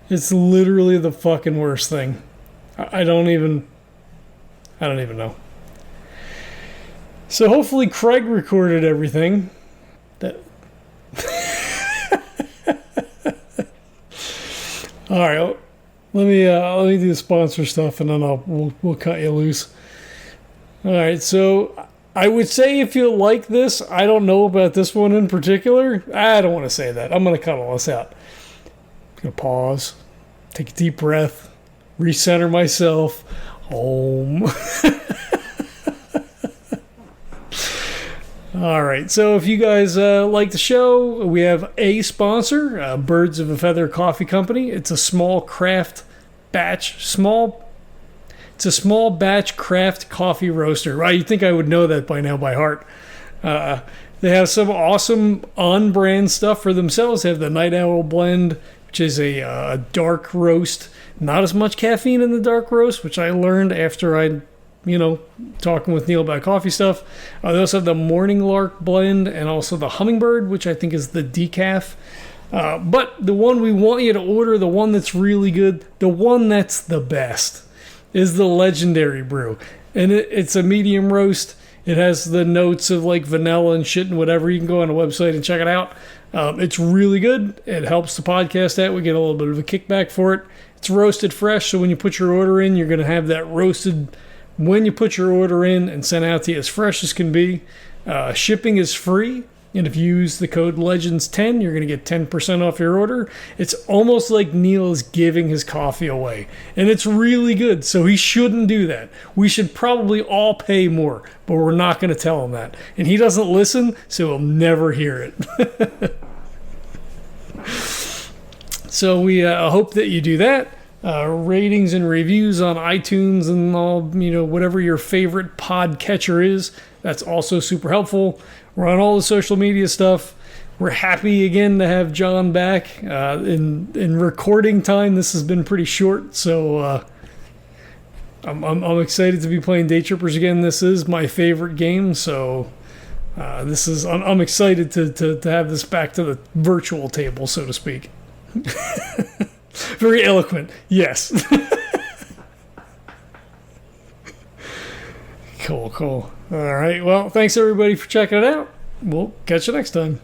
It's literally the fucking worst thing. I don't even know. So hopefully Craig recorded everything. That. All right. Let me do the sponsor stuff, and then we'll cut you loose. All right. So I would say if you like this, I don't know about this one in particular. I don't want to say that. I'm going to cut all this out. I'm going to pause, take a deep breath, recenter myself. Home. All right. So if you guys like the show, we have a sponsor, Birds of a Feather Coffee Company. It's a small batch craft coffee roaster. Right? You'd think I would know that by now by heart. They have some awesome on-brand stuff for themselves. They have the Night Owl Blend, which is a dark roast. Not as much caffeine in the dark roast, which I learned after I, talking with Neil about coffee stuff. They also have the Morning Lark Blend and also the Hummingbird, which I think is the decaf. But the one we want you to order, the one that's really good, the one that's the best, is the Legendary Brew. And it's a medium roast. It has the notes of like vanilla and shit and whatever. You can go on the website and check it out. It's really good. It helps the podcast out. We get a little bit of a kickback for it. It's roasted fresh, so when you put your order in, you're going to have that roasted when you put your order in and sent out to you as fresh as can be. Shipping is free, and if you use the code LEGENDS10, you're going to get 10% off your order. It's almost like Neil is giving his coffee away, and it's really good, so he shouldn't do that. We should probably all pay more, but we're not going to tell him that. And he doesn't listen, so he'll never hear it. So we hope that you do that. Ratings and reviews on iTunes and all, whatever your favorite podcatcher is. That's also super helpful. We're on all the social media stuff. We're happy again to have John back. In recording time, this has been pretty short, so I'm excited to be playing DayTrippers again. This is my favorite game, so I'm excited to have this back to the virtual table, so to speak. Very eloquent, yes. Cool. All right, well, thanks everybody for checking it out. We'll catch you next time.